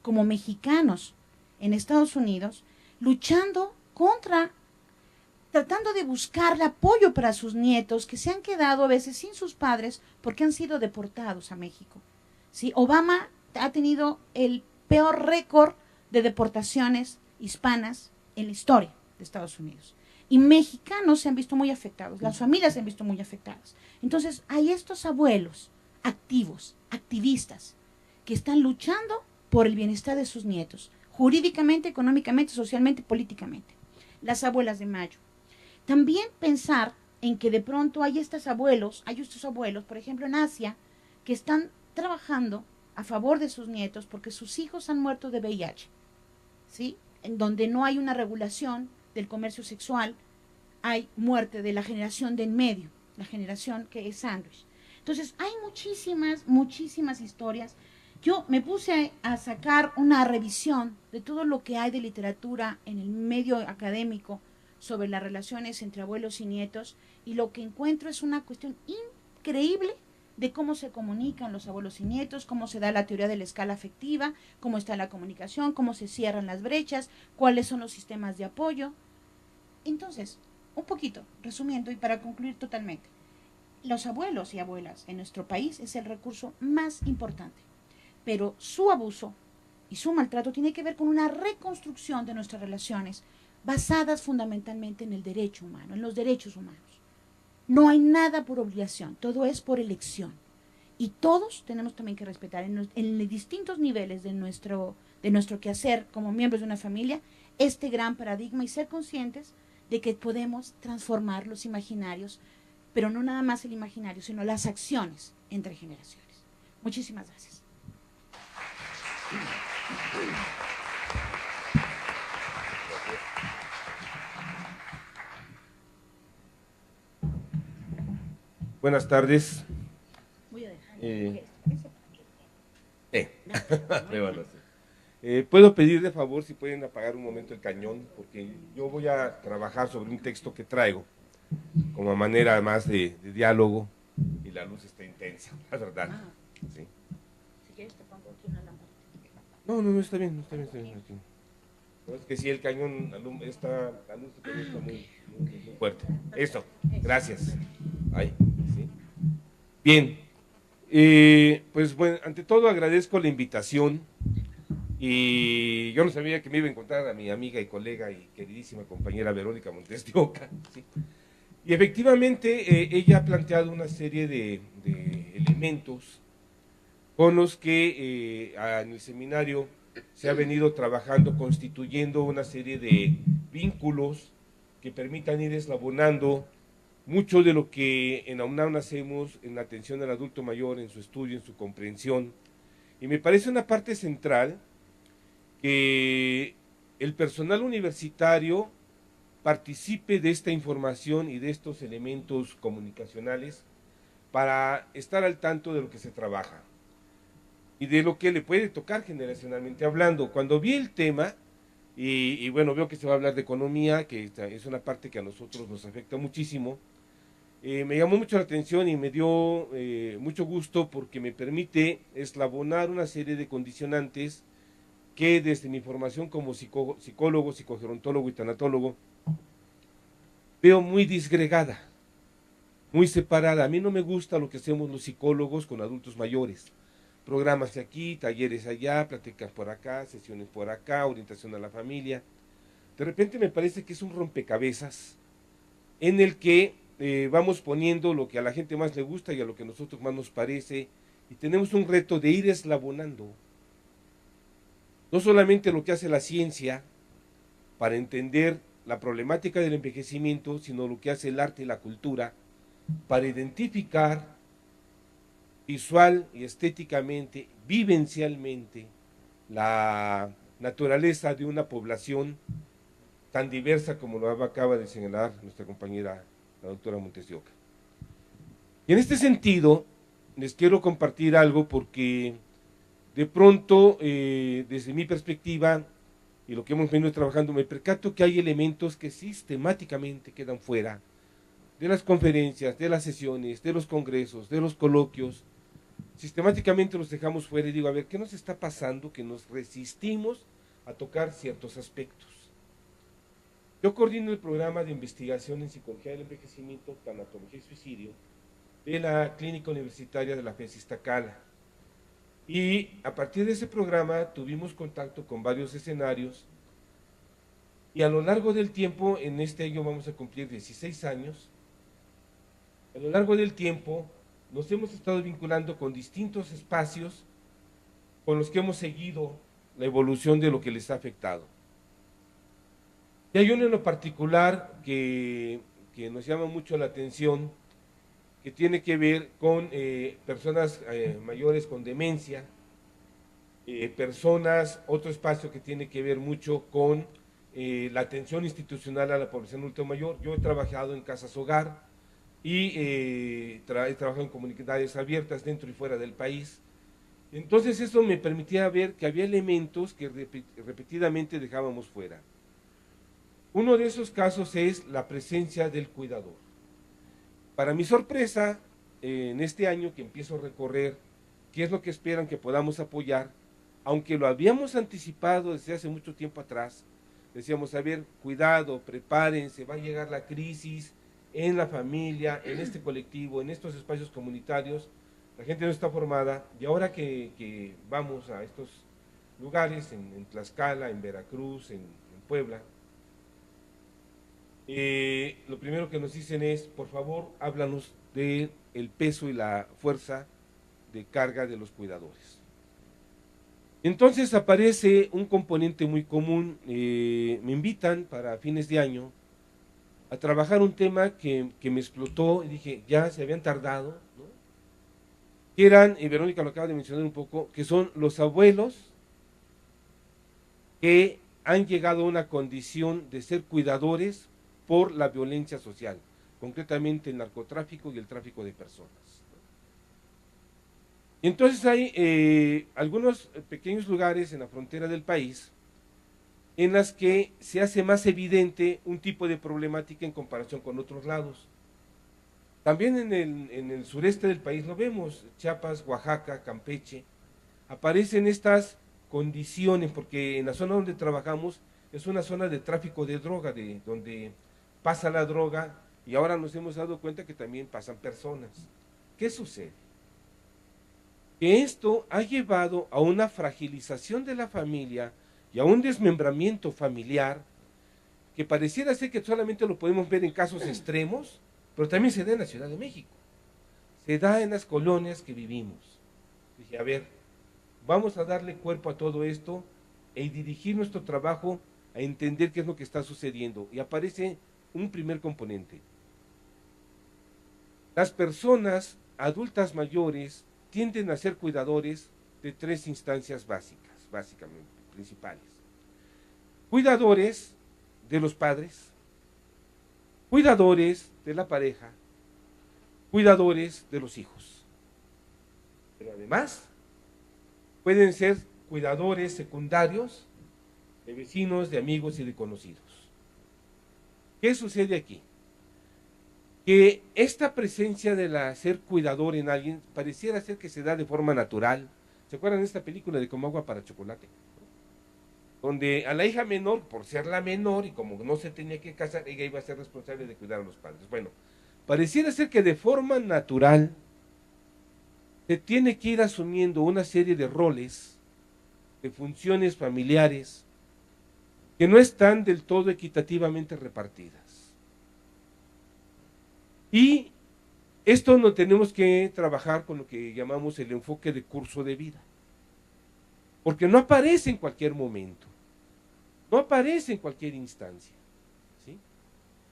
Speaker 2: como mexicanos en Estados Unidos, luchando tratando de buscar el apoyo para sus nietos que se han quedado a veces sin sus padres porque han sido deportados a México. ¿Sí? Obama ha tenido el peor récord de deportaciones hispanas en la historia de Estados Unidos. Y mexicanos se han visto muy afectados, las familias se han visto muy afectadas. Entonces hay estos abuelos activos, activistas, que están luchando por el bienestar de sus nietos, jurídicamente, económicamente, socialmente, políticamente. Las abuelas de Mayo. También pensar en que de pronto hay estos abuelos, por ejemplo en Asia, que están trabajando a favor de sus nietos porque sus hijos han muerto de VIH, ¿sí? En donde no hay una regulación del comercio sexual, hay muerte de la generación de en medio, la generación que es sándwich. Entonces, hay muchísimas historias. Yo me puse a sacar una revisión de todo lo que hay de literatura en el medio académico sobre las relaciones entre abuelos y nietos, y lo que encuentro es una cuestión increíble de cómo se comunican los abuelos y nietos, cómo se da la teoría de la escala afectiva, cómo está la comunicación, cómo se cierran las brechas, cuáles son los sistemas de apoyo. Entonces, un poquito, resumiendo y para concluir totalmente, los abuelos y abuelas en nuestro país es el recurso más importante, pero su abuso y su maltrato tiene que ver con una reconstrucción de nuestras relaciones basadas fundamentalmente en el derecho humano, en los derechos humanos. No hay nada por obligación, todo es por elección. Y todos tenemos también que respetar en distintos niveles de nuestro quehacer como miembros de una familia este gran paradigma y ser conscientes de que podemos transformar los imaginarios, pero no nada más el imaginario, sino las acciones entre generaciones. Muchísimas gracias.
Speaker 3: Buenas tardes.
Speaker 2: Voy a dejar.
Speaker 3: Puedo pedir de favor si pueden apagar un momento el cañón, porque yo voy a trabajar sobre un texto que traigo como manera más de diálogo y la luz está intensa, la verdad. Sí.
Speaker 2: Si quieres te pongo aquí una lámpara.
Speaker 3: No, está bien. No, es que si el cañón, la luz está muy fuerte. Eso, gracias. Ahí, sí. Bien, pues bueno, ante todo agradezco la invitación y yo no sabía que me iba a encontrar a mi amiga y colega y queridísima compañera Verónica Montes de Oca, ¿sí? Y efectivamente ella ha planteado una serie de elementos con los que en el seminario se ha venido trabajando, constituyendo una serie de vínculos que permitan ir eslabonando mucho de lo que en la UNAM hacemos en la atención al adulto mayor, en su estudio, en su comprensión. Y me parece una parte central que el personal universitario participe de esta información y de estos elementos comunicacionales para estar al tanto de lo que se trabaja y de lo que le puede tocar generacionalmente hablando. Cuando vi el tema, y bueno, veo que se va a hablar de economía, que es una parte que a nosotros nos afecta muchísimo, me llamó mucho la atención y me dio mucho gusto porque me permite eslabonar una serie de condicionantes que desde mi formación como psicólogo, psicogerontólogo y tanatólogo, veo muy disgregada, muy separada. A mí no me gusta lo que hacemos los psicólogos con adultos mayores. Programas de aquí, talleres allá, pláticas por acá, sesiones por acá, orientación a la familia. De repente me parece que es un rompecabezas en el que vamos poniendo lo que a la gente más le gusta y a lo que a nosotros más nos parece, y tenemos un reto de ir eslabonando no solamente lo que hace la ciencia para entender la problemática del envejecimiento, sino lo que hace el arte y la cultura para identificar visual y estéticamente, vivencialmente, la naturaleza de una población tan diversa como lo acaba de señalar nuestra compañera, la doctora Montes de Oca. Y en este sentido, les quiero compartir algo porque de pronto, desde mi perspectiva y lo que hemos venido trabajando, me percato que hay elementos que sistemáticamente quedan fuera de las conferencias, de las sesiones, de los congresos, de los coloquios. Sistemáticamente los dejamos fuera y digo, a ver, ¿qué nos está pasando? Que nos resistimos a tocar ciertos aspectos. Yo coordino el programa de investigación en psicología del envejecimiento, tanatología y suicidio de la Clínica Universitaria de la FES Iztacala. Y a partir de ese programa tuvimos contacto con varios escenarios y a lo largo del tiempo, en este año vamos a cumplir 16 años, a lo largo del tiempo nos hemos estado vinculando con distintos espacios con los que hemos seguido la evolución de lo que les ha afectado. Y hay uno en lo particular que nos llama mucho la atención que tiene que ver con personas mayores con demencia, otro espacio que tiene que ver mucho con la atención institucional a la población adulta mayor. Yo he trabajado en casas hogar y he trabajado en comunidades abiertas dentro y fuera del país. Entonces eso me permitía ver que había elementos que repetidamente dejábamos fuera. Uno de esos casos es la presencia del cuidador. Para mi sorpresa, en este año que empiezo a recorrer qué es lo que esperan que podamos apoyar, aunque lo habíamos anticipado desde hace mucho tiempo atrás, decíamos, a ver, cuidado, prepárense, va a llegar la crisis en la familia, en este colectivo, en estos espacios comunitarios, la gente no está formada, y ahora que vamos a estos lugares, en Tlaxcala, en Veracruz, en Puebla, lo primero que nos dicen es, por favor, háblanos del peso y la fuerza de carga de los cuidadores. Entonces aparece un componente muy común, me invitan para fines de año a trabajar un tema que me explotó y dije, ya se habían tardado, ¿no? Que eran, y Verónica lo acaba de mencionar un poco, que son los abuelos que han llegado a una condición de ser cuidadores por la violencia social, concretamente el narcotráfico y el tráfico de personas. Y entonces hay algunos pequeños lugares en la frontera del país en las que se hace más evidente un tipo de problemática en comparación con otros lados. También en el sureste del país lo vemos, Chiapas, Oaxaca, Campeche, aparecen estas condiciones, porque en la zona donde trabajamos es una zona de tráfico de droga, donde pasa la droga, y ahora nos hemos dado cuenta que también pasan personas. ¿Qué sucede? Que esto ha llevado a una fragilización de la familia y a un desmembramiento familiar que pareciera ser que solamente lo podemos ver en casos extremos, pero también se da en la Ciudad de México, se da en las colonias que vivimos. Dije, a ver, vamos a darle cuerpo a todo esto y dirigir nuestro trabajo a entender qué es lo que está sucediendo. Y aparece un primer componente. Las personas adultas mayores tienden a ser cuidadores de tres instancias básicamente, principales. Cuidadores de los padres, cuidadores de la pareja, cuidadores de los hijos. Pero además, pueden ser cuidadores secundarios de vecinos, de amigos y de conocidos. ¿Qué sucede aquí? Que esta presencia de ser cuidador en alguien pareciera ser que se da de forma natural. ¿Se acuerdan de esta película de Como agua para chocolate? Donde a la hija menor, por ser la menor y como no se tenía que casar, ella iba a ser responsable de cuidar a los padres. Bueno, pareciera ser que de forma natural se tiene que ir asumiendo una serie de roles, de funciones familiares, que no están del todo equitativamente repartidas. Y esto no tenemos que trabajar con lo que llamamos el enfoque de curso de vida, porque no aparece en cualquier momento, no aparece en cualquier instancia, ¿sí?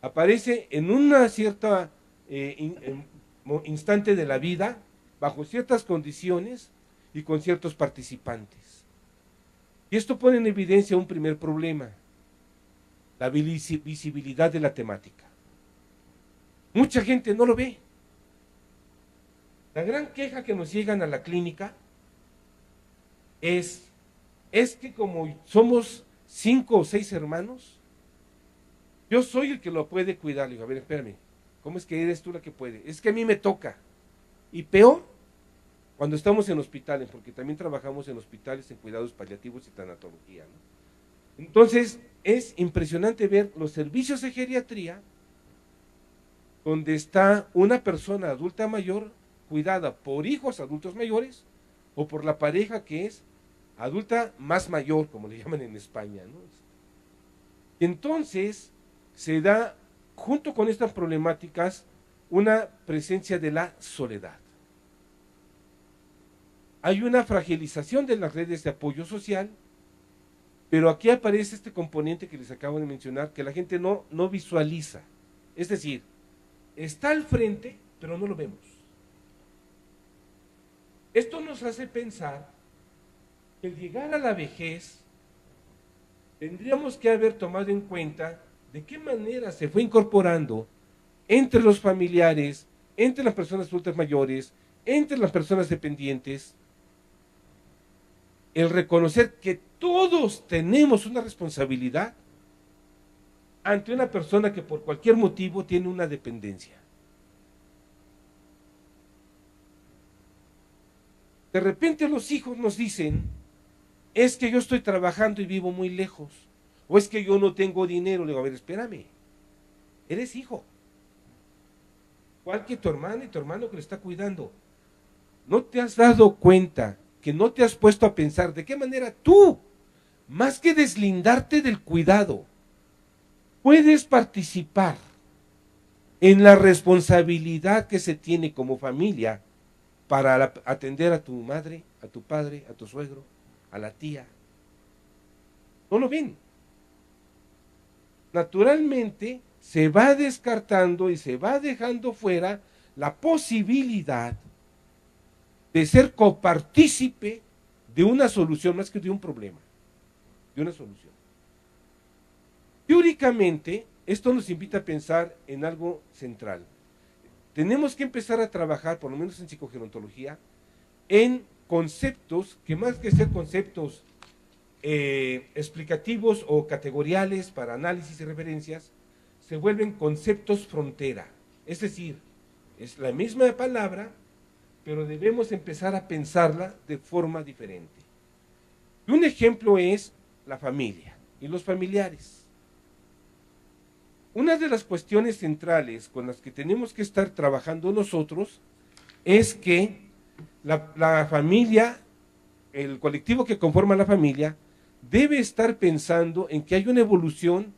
Speaker 3: Aparece en una cierta instante de la vida, bajo ciertas condiciones y con ciertos participantes. Y esto pone en evidencia un primer problema, la visibilidad de la temática. Mucha gente no lo ve. La gran queja que nos llegan a la clínica es que como somos 5 o 6 hermanos, yo soy el que lo puede cuidar. Le digo, a ver, espérame, ¿cómo es que eres tú la que puede? Es que a mí me toca. Y peor, cuando estamos en hospitales, porque también trabajamos en hospitales en cuidados paliativos y tanatología, ¿no? Entonces, es impresionante ver los servicios de geriatría donde está una persona adulta mayor cuidada por hijos adultos mayores o por la pareja que es adulta más mayor, como le llaman en España, ¿no? Entonces, se da, junto con estas problemáticas, una presencia de la soledad. Hay una fragilización de las redes de apoyo social, pero aquí aparece este componente que les acabo de mencionar, que la gente no visualiza. Es decir, está al frente, pero no lo vemos. Esto nos hace pensar que al llegar a la vejez, tendríamos que haber tomado en cuenta de qué manera se fue incorporando entre los familiares, entre las personas adultas mayores, entre las personas dependientes, el reconocer que todos tenemos una responsabilidad ante una persona que por cualquier motivo tiene una dependencia. De repente los hijos nos dicen, es que yo estoy trabajando y vivo muy lejos, o es que yo no tengo dinero. Le digo, a ver, espérame, eres hijo, igual que tu hermana y tu hermano que le está cuidando. ¿No te has dado cuenta que no te has puesto a pensar de qué manera tú, más que deslindarte del cuidado, puedes participar en la responsabilidad que se tiene como familia para atender a tu madre, a tu padre, a tu suegro, a la tía? No lo ven. Naturalmente se va descartando y se va dejando fuera la posibilidad de ser copartícipe de una solución más que de un problema, de una solución. Teóricamente, esto nos invita a pensar en algo central. Tenemos que empezar a trabajar, por lo menos en psicogerontología, en conceptos que más que ser conceptos explicativos o categoriales para análisis y referencias, se vuelven conceptos frontera. Es decir, es la misma palabra, pero debemos empezar a pensarla de forma diferente. Y un ejemplo es la familia y los familiares. Una de las cuestiones centrales con las que tenemos que estar trabajando nosotros es que la familia, el colectivo que conforma la familia, debe estar pensando en que hay una evolución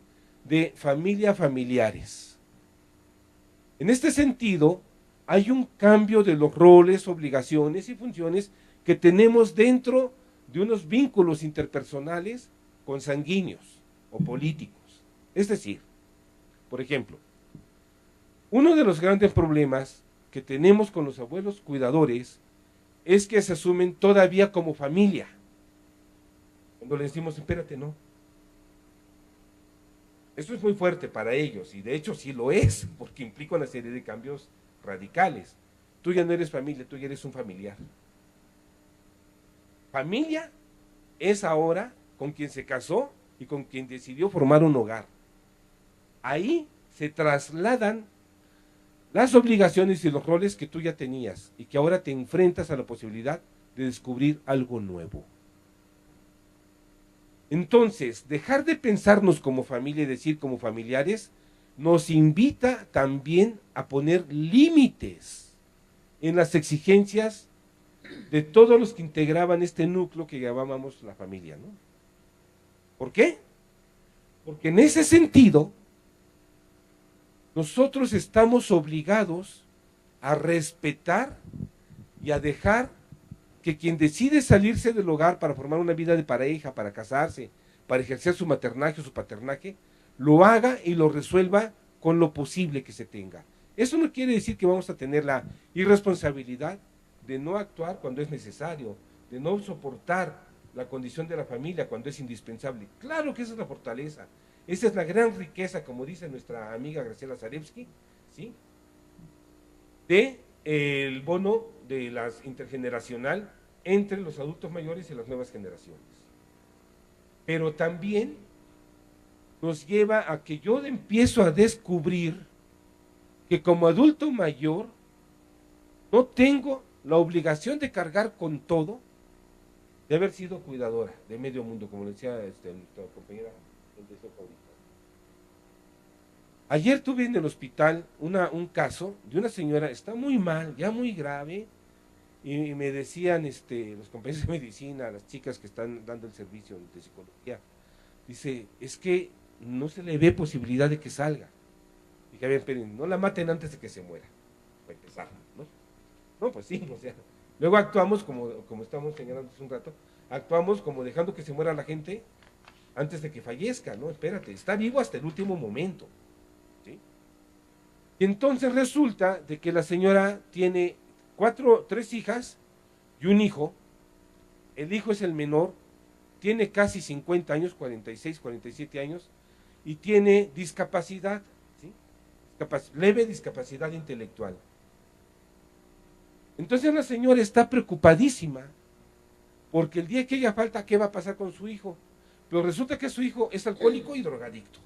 Speaker 3: de familia a familiares. En este sentido, hay un cambio de los roles, obligaciones y funciones que tenemos dentro de unos vínculos interpersonales consanguíneos o políticos. Es decir, por ejemplo, uno de los grandes problemas que tenemos con los abuelos cuidadores es que se asumen todavía como familia. Cuando les decimos, espérate, no. Esto es muy fuerte para ellos, y de hecho sí lo es, porque implica una serie de cambios radicales. Tú ya no eres familia, tú ya eres un familiar. Familia es ahora con quien se casó y con quien decidió formar un hogar. Ahí se trasladan las obligaciones y los roles que tú ya tenías y que ahora te enfrentas a la posibilidad de descubrir algo nuevo. Entonces, dejar de pensarnos como familia y decir como familiares nos invita también a poner límites en las exigencias de todos los que integraban este núcleo que llamábamos la familia, ¿no? ¿Por qué? Porque en ese sentido, nosotros estamos obligados a respetar y a dejar que quien decide salirse del hogar para formar una vida de pareja, para casarse, para ejercer su maternaje o su paternaje, lo haga y lo resuelva con lo posible que se tenga. Eso no quiere decir que vamos a tener la irresponsabilidad de no actuar cuando es necesario, de no soportar la condición de la familia cuando es indispensable. Claro que esa es la fortaleza, esa es la gran riqueza, como dice nuestra amiga Graciela Zarevsky, ¿sí?, de el bono de las intergeneracional entre los adultos mayores y las nuevas generaciones. Pero también nos lleva a que yo empiezo a descubrir que como adulto mayor no tengo la obligación de cargar con todo, de haber sido cuidadora de medio mundo, como le decía nuestra compañera. Ayer tuve en el hospital un caso de una señora, está muy mal, ya muy grave, y me decían los compañeros de medicina, las chicas que están dando el servicio de psicología, dice, es que no se le ve posibilidad de que salga. Dije, a ver, esperen, no la maten antes de que se muera, para empezar, ¿no? No, pues sí, o sea, luego actuamos como estamos señalando hace un rato, actuamos como dejando que se muera la gente antes de que fallezca, ¿no? Espérate, está vivo hasta el último momento, ¿sí? Y entonces resulta de que la señora tiene tres hijas y un hijo. El hijo es el menor, tiene casi 50 años, 46, 47 años, y tiene discapacidad, ¿sí? Leve discapacidad intelectual. Entonces la señora está preocupadísima, porque el día que ella falta, ¿qué va a pasar con su hijo? Pero resulta que su hijo es alcohólico y drogadicto.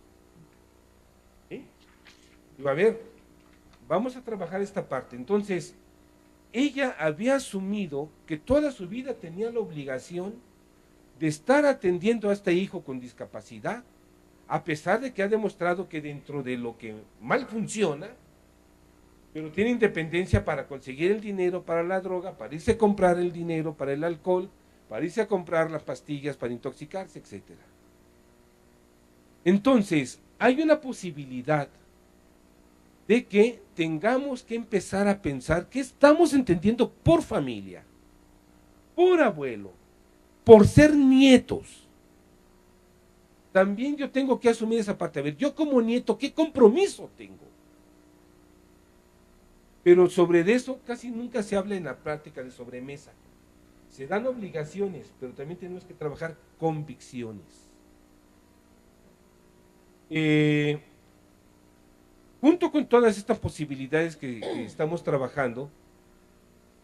Speaker 3: ¿Sí? Y a ver, vamos a trabajar esta parte. Entonces, ella había asumido que toda su vida tenía la obligación de estar atendiendo a este hijo con discapacidad, a pesar de que ha demostrado que dentro de lo que mal funciona, pero tiene independencia para conseguir el dinero para la droga, para irse a comprar el dinero para el alcohol, para irse a comprar las pastillas para intoxicarse, etc. Entonces, hay una posibilidad de que tengamos que empezar a pensar qué estamos entendiendo por familia, por abuelo, por ser nietos. También yo tengo que asumir esa parte. A ver, yo como nieto, ¿qué compromiso tengo? Pero sobre eso casi nunca se habla en la práctica de sobremesa. Se dan obligaciones, pero también tenemos que trabajar convicciones. Junto con todas estas posibilidades que estamos trabajando,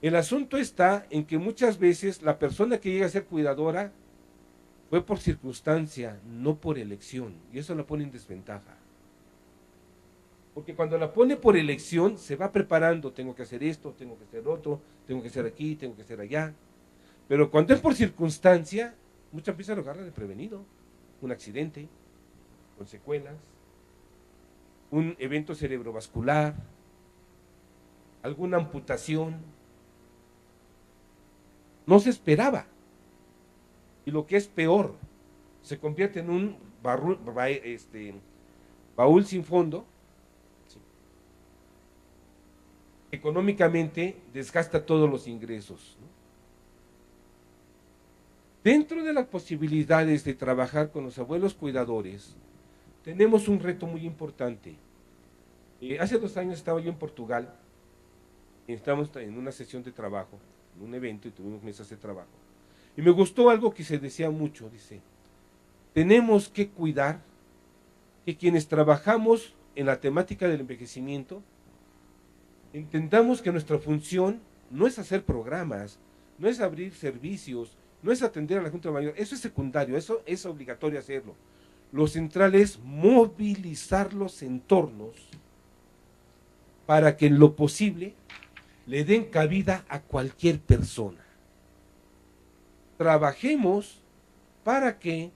Speaker 3: el asunto está en que muchas veces la persona que llega a ser cuidadora fue por circunstancia, no por elección, y eso la pone en desventaja. Porque cuando la pone por elección, se va preparando, tengo que hacer esto, tengo que hacer otro, tengo que hacer aquí, tengo que hacer allá. Pero cuando es por circunstancia, muchas veces lo agarra de prevenido. Un accidente, con secuelas, un evento cerebrovascular, alguna amputación. No se esperaba. Y lo que es peor, se convierte en un baúl sin fondo. Económicamente desgasta todos los ingresos, ¿no? Dentro de las posibilidades de trabajar con los abuelos cuidadores, tenemos un reto muy importante. Hace 2 años estaba yo en Portugal, y estábamos en una sesión de trabajo, en un evento, y tuvimos mesas de trabajo. Y me gustó algo que se decía mucho, dice, tenemos que cuidar que quienes trabajamos en la temática del envejecimiento, entendamos que nuestra función no es hacer programas, no es abrir servicios, no es atender a la Junta Mayor, eso es secundario, eso es obligatorio hacerlo. Lo central es movilizar los entornos para que en lo posible le den cabida a cualquier persona. Trabajemos para que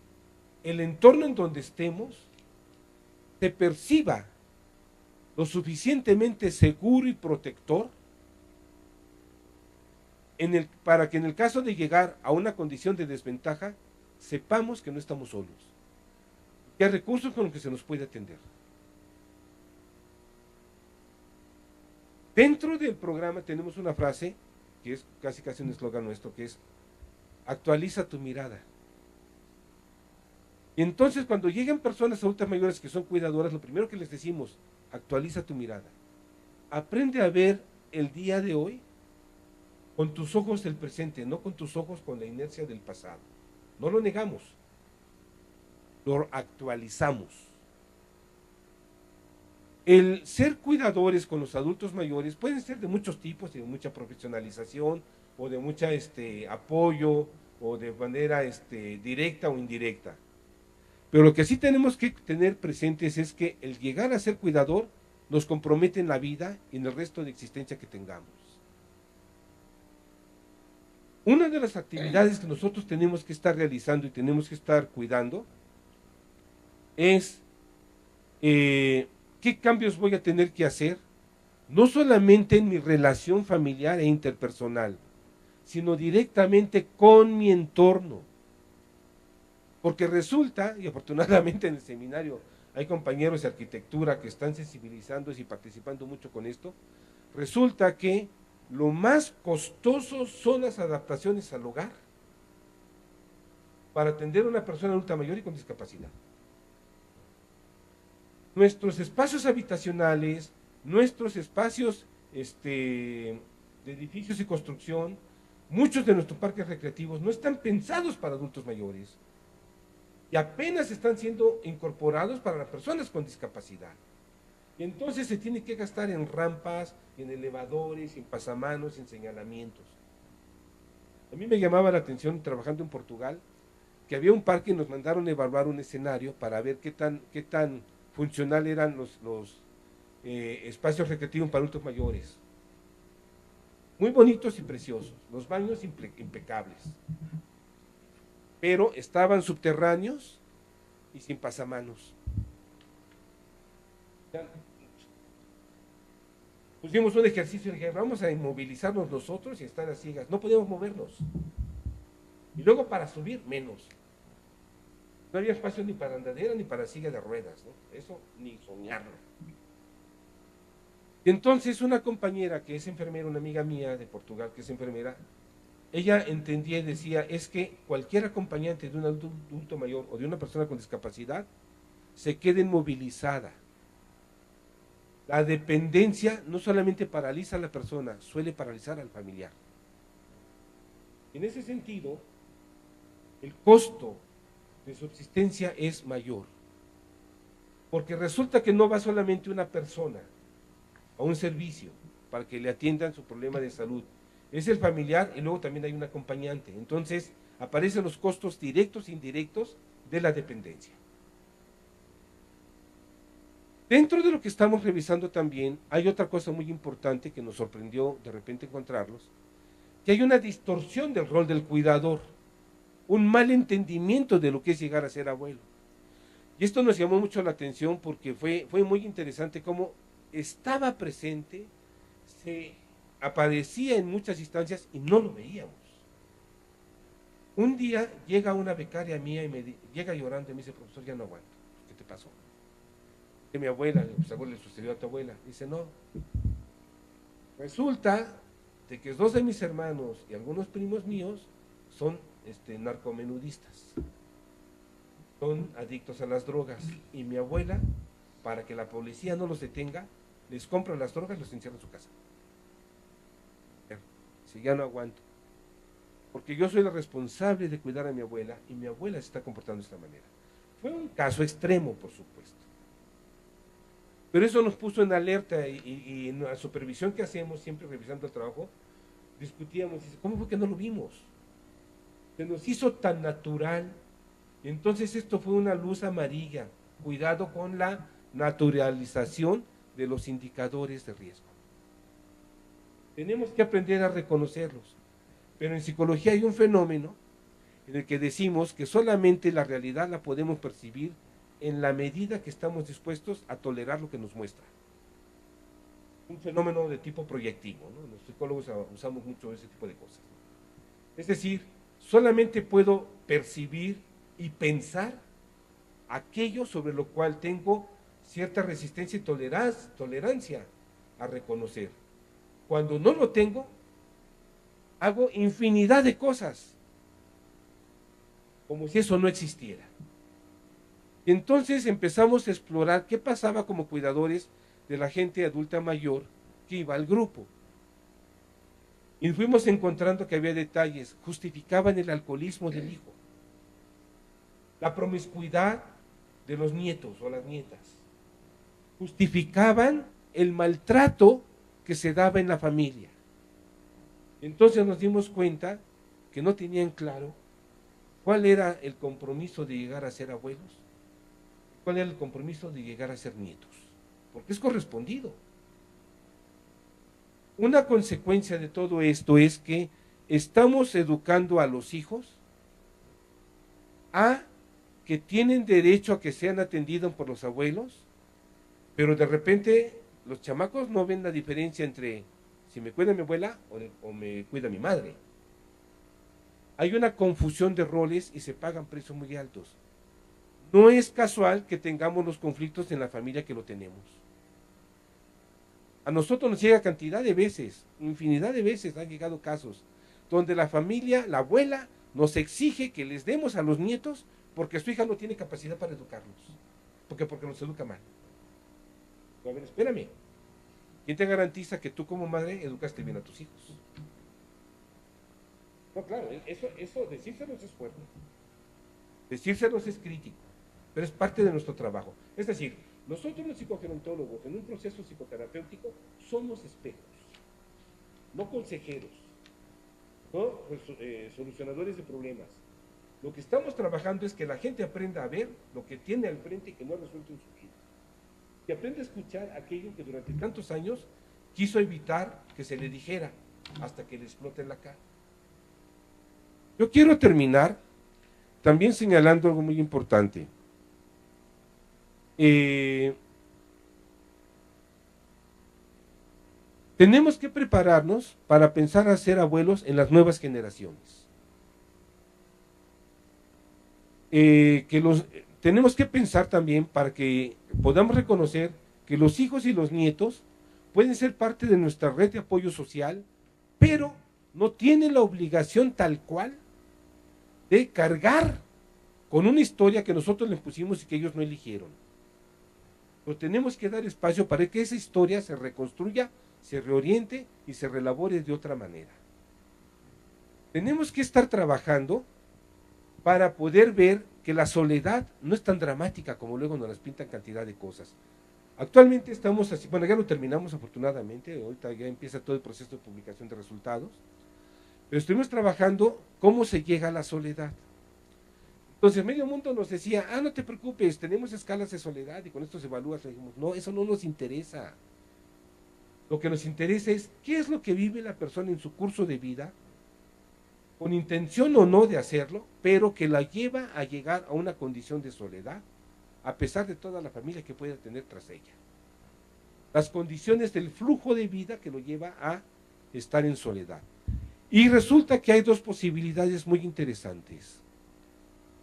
Speaker 3: el entorno en donde estemos se perciba lo suficientemente seguro y protector para que en el caso de llegar a una condición de desventaja, sepamos que no estamos solos, que hay recursos con los que se nos puede atender. Dentro del programa tenemos una frase, que es casi un eslogan nuestro, que es, actualiza tu mirada. Y entonces cuando llegan personas adultas mayores que son cuidadoras, lo primero que les decimos, actualiza tu mirada. Aprende a ver el día de hoy con tus ojos del presente, no con tus ojos con la inercia del pasado. No lo negamos, lo actualizamos. El ser cuidadores con los adultos mayores pueden ser de muchos tipos, de mucha profesionalización o de mucha apoyo o de manera directa o indirecta. Pero lo que sí tenemos que tener presentes es que el llegar a ser cuidador nos compromete en la vida y en el resto de existencia que tengamos. Una de las actividades que nosotros tenemos que estar realizando y tenemos que estar cuidando es qué cambios voy a tener que hacer, no solamente en mi relación familiar e interpersonal, sino directamente con mi entorno. Porque resulta, y afortunadamente en el seminario hay compañeros de arquitectura que están sensibilizándose y participando mucho con esto, resulta que lo más costoso son las adaptaciones al hogar para atender a una persona adulta mayor y con discapacidad. Nuestros espacios habitacionales, nuestros espacios de edificios y construcción, muchos de nuestros parques recreativos no están pensados para adultos mayores y apenas están siendo incorporados para las personas con discapacidad. Y entonces se tiene que gastar en rampas, en elevadores, en pasamanos, en señalamientos. A mí me llamaba la atención, trabajando en Portugal, que había un parque y nos mandaron a evaluar un escenario para ver qué tan funcional eran los espacios recreativos para adultos mayores. Muy bonitos y preciosos, los baños impecables, pero estaban subterráneos y sin pasamanos. Pusimos un ejercicio y dije, vamos a inmovilizarnos nosotros y estar a ciegas. No podíamos movernos. Y luego para subir, menos. No había espacio ni para andadera ni para silla de ruedas, ¿no? Eso ni soñarlo. Y entonces una compañera que es enfermera, una amiga mía de Portugal que es enfermera, ella entendía y decía, es que cualquier acompañante de un adulto mayor o de una persona con discapacidad se quede inmovilizada. La dependencia no solamente paraliza a la persona, suele paralizar al familiar. En ese sentido, el costo de subsistencia es mayor, porque resulta que no va solamente una persona a un servicio para que le atiendan su problema de salud, es el familiar y luego también hay un acompañante. Entonces aparecen los costos directos e indirectos de la dependencia. Dentro de lo que estamos revisando también hay otra cosa muy importante que nos sorprendió de repente encontrarlos, que hay una distorsión del rol del cuidador, un mal entendimiento de lo que es llegar a ser abuelo. Y esto nos llamó mucho la atención porque fue muy interesante cómo estaba presente, se aparecía en muchas instancias y no lo veíamos. Un día llega una becaria mía y llega llorando y me dice, profesor, ya no aguanto. ¿Qué te pasó? Que mi abuela, pues algo le sucedió a tu abuela. Dice, no. Resulta de que dos de mis hermanos y algunos primos míos son narcomenudistas. Son adictos a las drogas. Y mi abuela, para que la policía no los detenga, les compra las drogas y los encierra en su casa. Si ya no aguanto. Porque yo soy la responsable de cuidar a mi abuela y mi abuela se está comportando de esta manera. Fue un caso extremo, por supuesto. Pero eso nos puso en alerta y en la supervisión que hacemos, siempre revisando el trabajo, discutíamos, ¿cómo fue que no lo vimos? Se nos hizo tan natural. Y entonces esto fue una luz amarilla. Cuidado con la naturalización de los indicadores de riesgo. Tenemos que aprender a reconocerlos. Pero en psicología hay un fenómeno en el que decimos que solamente la realidad la podemos percibir en la medida que estamos dispuestos a tolerar lo que nos muestra. Un fenómeno de tipo proyectivo, ¿no? Los psicólogos usamos mucho ese tipo de cosas. Es decir, solamente puedo percibir y pensar aquello sobre lo cual tengo cierta resistencia y tolerancia a reconocer. Cuando no lo tengo, hago infinidad de cosas, como si eso no existiera. Y entonces empezamos a explorar qué pasaba como cuidadores de la gente adulta mayor que iba al grupo. Y fuimos encontrando que había detalles, justificaban el alcoholismo del hijo, la promiscuidad de los nietos o las nietas, justificaban el maltrato que se daba en la familia. Entonces nos dimos cuenta que no tenían claro cuál era el compromiso de llegar a ser abuelos, cuál era el compromiso de llegar a ser nietos, porque es correspondido. Una consecuencia de todo esto es que estamos educando a los hijos a que tienen derecho a que sean atendidos por los abuelos, pero de repente los chamacos no ven la diferencia entre si me cuida mi abuela o me cuida mi madre. Hay una confusión de roles y se pagan precios muy altos. No es casual que tengamos los conflictos en la familia que lo tenemos. A nosotros nos llega cantidad de veces, infinidad de veces han llegado casos, donde la familia, la abuela, nos exige que les demos a los nietos porque su hija no tiene capacidad para educarlos, porque nos educa mal. A ver, espérame. ¿Quién te garantiza que tú como madre educaste bien a tus hijos? No, claro, eso decírselos es fuerte. Decírselos es crítico, pero es parte de nuestro trabajo. Es decir, nosotros los psicogerontólogos en un proceso psicoterapéutico somos espejos, no consejeros, no solucionadores de problemas. Lo que estamos trabajando es que la gente aprenda a ver lo que tiene al frente y que no ha resuelto en su vida. Y aprenda a escuchar aquello que durante tantos años quiso evitar que se le dijera hasta que le explote en la cara. Yo quiero terminar también señalando algo muy importante. Tenemos que prepararnos para pensar a ser abuelos en las nuevas generaciones. Tenemos que pensar también para que podamos reconocer que los hijos y los nietos pueden ser parte de nuestra red de apoyo social, pero no tienen la obligación tal cual de cargar con una historia que nosotros les pusimos y que ellos no eligieron. Pero tenemos que dar espacio para que esa historia se reconstruya, se reoriente y se reelabore de otra manera. Tenemos que estar trabajando para poder ver que la soledad no es tan dramática como luego nos las pintan cantidad de cosas. Actualmente estamos así, bueno, ya lo terminamos afortunadamente, ahorita ya empieza todo el proceso de publicación de resultados, pero estuvimos trabajando cómo se llega a la soledad. Entonces medio mundo nos decía, no te preocupes, tenemos escalas de soledad y con esto se evalúa. Le dijimos, no, eso no nos interesa. Lo que nos interesa es qué es lo que vive la persona en su curso de vida, con intención o no de hacerlo, pero que la lleva a llegar a una condición de soledad, a pesar de toda la familia que pueda tener tras ella. Las condiciones del flujo de vida que lo lleva a estar en soledad. Y resulta que hay dos posibilidades muy interesantes.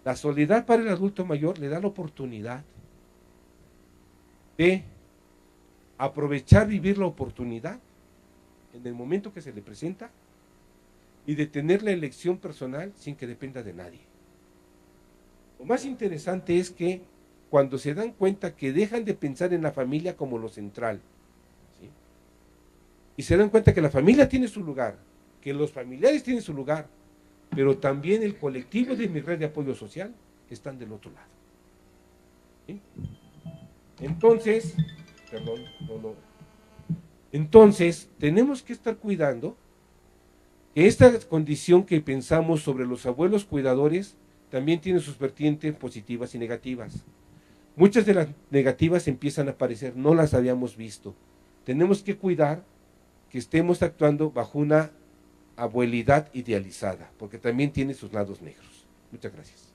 Speaker 3: La soledad para el adulto mayor le da la oportunidad de aprovechar, vivir la oportunidad en el momento que se le presenta y de tener la elección personal sin que dependa de nadie. Lo más interesante es que cuando se dan cuenta que dejan de pensar en la familia como lo central, ¿sí? Y se dan cuenta que la familia tiene su lugar, que los familiares tienen su lugar, pero también el colectivo de mi red de apoyo social están del otro lado. ¿Sí? Entonces, tenemos que estar cuidando que esta condición que pensamos sobre los abuelos cuidadores también tiene sus vertientes positivas y negativas. Muchas de las negativas empiezan a aparecer, no las habíamos visto. Tenemos que cuidar que estemos actuando bajo una abuelidad idealizada, porque también tiene sus lados negros. Muchas gracias.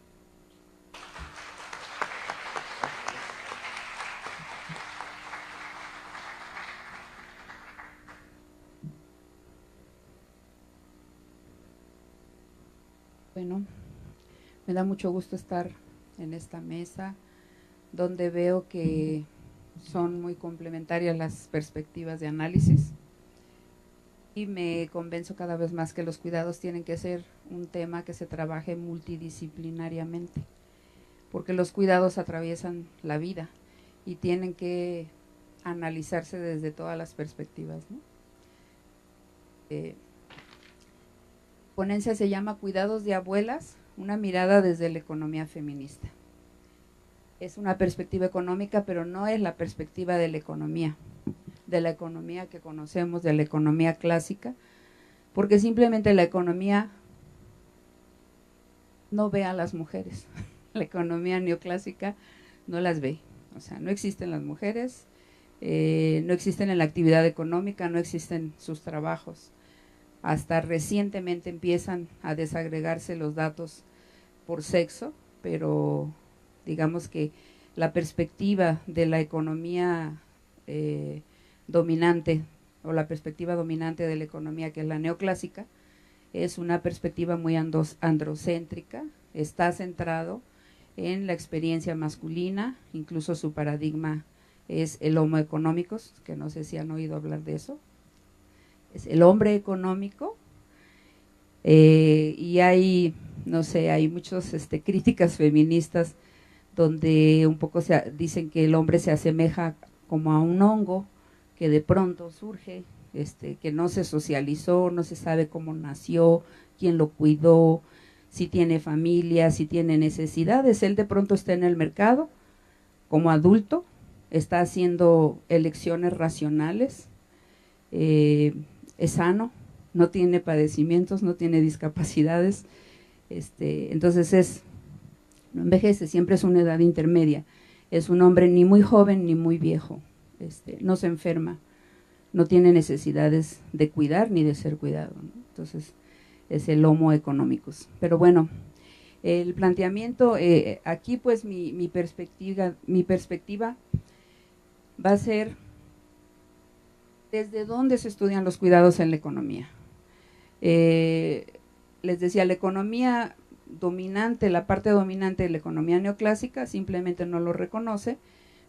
Speaker 4: Bueno, me da mucho gusto estar en esta mesa, donde veo que son muy complementarias las perspectivas de análisis. Y me convenzo cada vez más que los cuidados tienen que ser un tema que se trabaje multidisciplinariamente, porque los cuidados atraviesan la vida y tienen que analizarse desde todas las perspectivas, ¿no? Ponencia se llama Cuidados de Abuelas, una mirada desde la economía feminista. Es una perspectiva económica, pero no es la perspectiva de la economía que conocemos, de la economía clásica, porque simplemente la economía no ve a las mujeres. La economía neoclásica no las ve, o sea, no existen las mujeres, no existen en la actividad económica, no existen sus trabajos. Hasta recientemente empiezan a desagregarse los datos por sexo, pero digamos que la perspectiva de la economía dominante, o la perspectiva dominante de la economía, que es la neoclásica, es una perspectiva muy androcéntrica, está centrado en la experiencia masculina, incluso su paradigma es el homo economicus, que no sé si han oído hablar de eso, es el hombre económico, y hay, no sé, hay muchas críticas feministas donde un poco dicen que el hombre se asemeja como a un hongo, que de pronto surge, que no se socializó, no se sabe cómo nació, quién lo cuidó, si tiene familia, si tiene necesidades. Él de pronto está en el mercado como adulto, está haciendo elecciones racionales, es sano, no tiene padecimientos, no tiene discapacidades, entonces no envejece, siempre es una edad intermedia, es un hombre ni muy joven ni muy viejo, no se enferma, no tiene necesidades de cuidar ni de ser cuidado, ¿no? Entonces es el Homo economicus. Pero bueno, el planteamiento, aquí pues mi perspectiva va a ser desde dónde se estudian los cuidados en la economía. Les decía, la economía dominante, la parte dominante de la economía neoclásica simplemente no lo reconoce,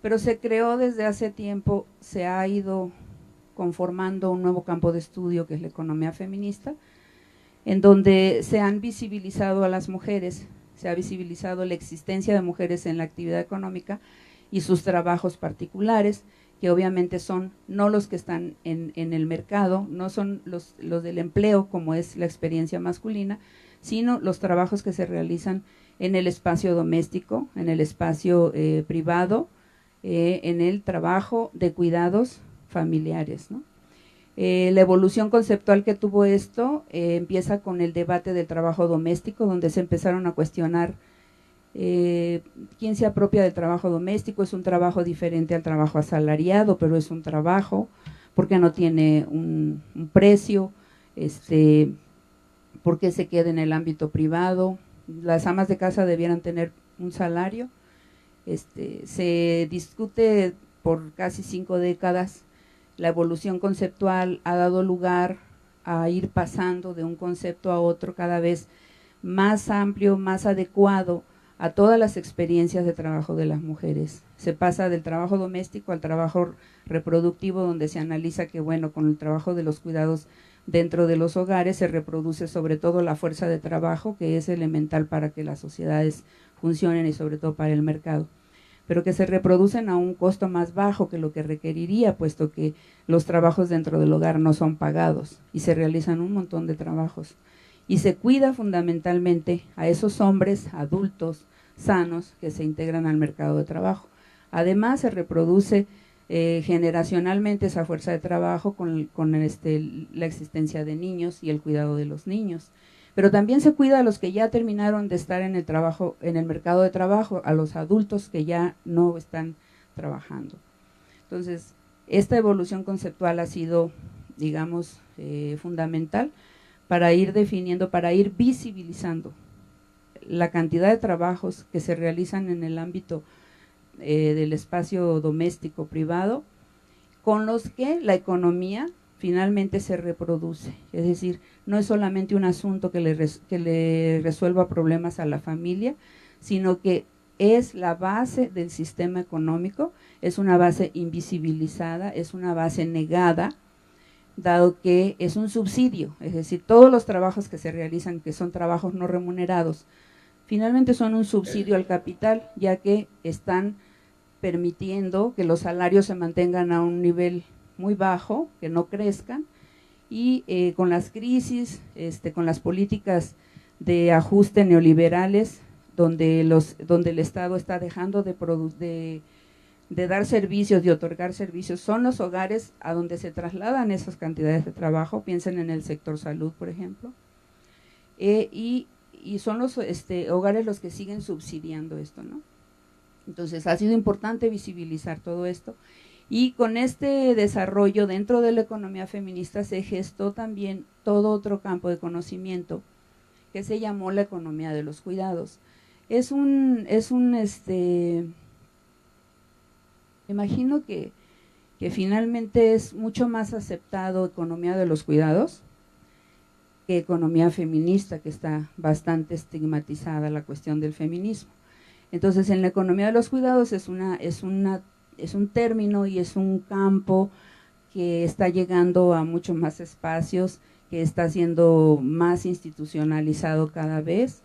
Speaker 4: pero se creó desde hace tiempo, se ha ido conformando un nuevo campo de estudio que es la economía feminista, en donde se han visibilizado a las mujeres, se ha visibilizado la existencia de mujeres en la actividad económica y sus trabajos particulares, que obviamente son no los que están en el mercado, no son los del empleo como es la experiencia masculina, sino los trabajos que se realizan en el espacio doméstico, en el espacio privado, en el trabajo de cuidados familiares, ¿no? La evolución conceptual que tuvo esto empieza con el debate del trabajo doméstico, donde se empezaron a cuestionar quién se apropia del trabajo doméstico. Es un trabajo diferente al trabajo asalariado, pero es un trabajo, porque no tiene un precio, porque se queda en el ámbito privado. Las amas de casa debieran tener un salario. Se discute por casi 5 décadas. La evolución conceptual ha dado lugar a ir pasando de un concepto a otro cada vez más amplio, más adecuado a todas las experiencias de trabajo de las mujeres. Se pasa del trabajo doméstico al trabajo reproductivo, donde se analiza que, bueno, con el trabajo de los cuidados dentro de los hogares se reproduce sobre todo la fuerza de trabajo, que es elemental para que las sociedades funcionen y sobre todo para el mercado, pero que se reproducen a un costo más bajo que lo que requeriría, puesto que los trabajos dentro del hogar no son pagados y se realizan un montón de trabajos. Y se cuida fundamentalmente a esos hombres adultos, sanos, que se integran al mercado de trabajo. Además, se reproduce generacionalmente esa fuerza de trabajo con la existencia de niños y el cuidado de los niños. Pero también se cuida a los que ya terminaron de estar en el trabajo, en el mercado de trabajo, a los adultos que ya no están trabajando. Entonces, esta evolución conceptual ha sido, digamos, fundamental para ir definiendo, para ir visibilizando la cantidad de trabajos que se realizan en el ámbito del espacio doméstico privado, con los que la economía finalmente se reproduce. Es decir, no es solamente un asunto que le resuelva problemas a la familia, sino que es la base del sistema económico, es una base invisibilizada, es una base negada, dado que es un subsidio. Es decir, todos los trabajos que se realizan, que son trabajos no remunerados, finalmente son un subsidio al capital, ya que están permitiendo que los salarios se mantengan a un nivel muy bajo, que no crezcan, y con las crisis, con las políticas de ajuste neoliberales, donde el Estado está dejando de dar servicios, de otorgar servicios, son los hogares a donde se trasladan esas cantidades de trabajo. Piensen en el sector salud, por ejemplo, y son los hogares los que siguen subsidiando esto, ¿no? Entonces ha sido importante visibilizar todo esto, y con este desarrollo dentro de la economía feminista se gestó también todo otro campo de conocimiento que se llamó la economía de los cuidados. Imagino que finalmente es mucho más aceptado economía de los cuidados que economía feminista, que está bastante estigmatizada la cuestión del feminismo. Entonces, en la economía de los cuidados es un término y es un campo que está llegando a muchos más espacios, que está siendo más institucionalizado cada vez.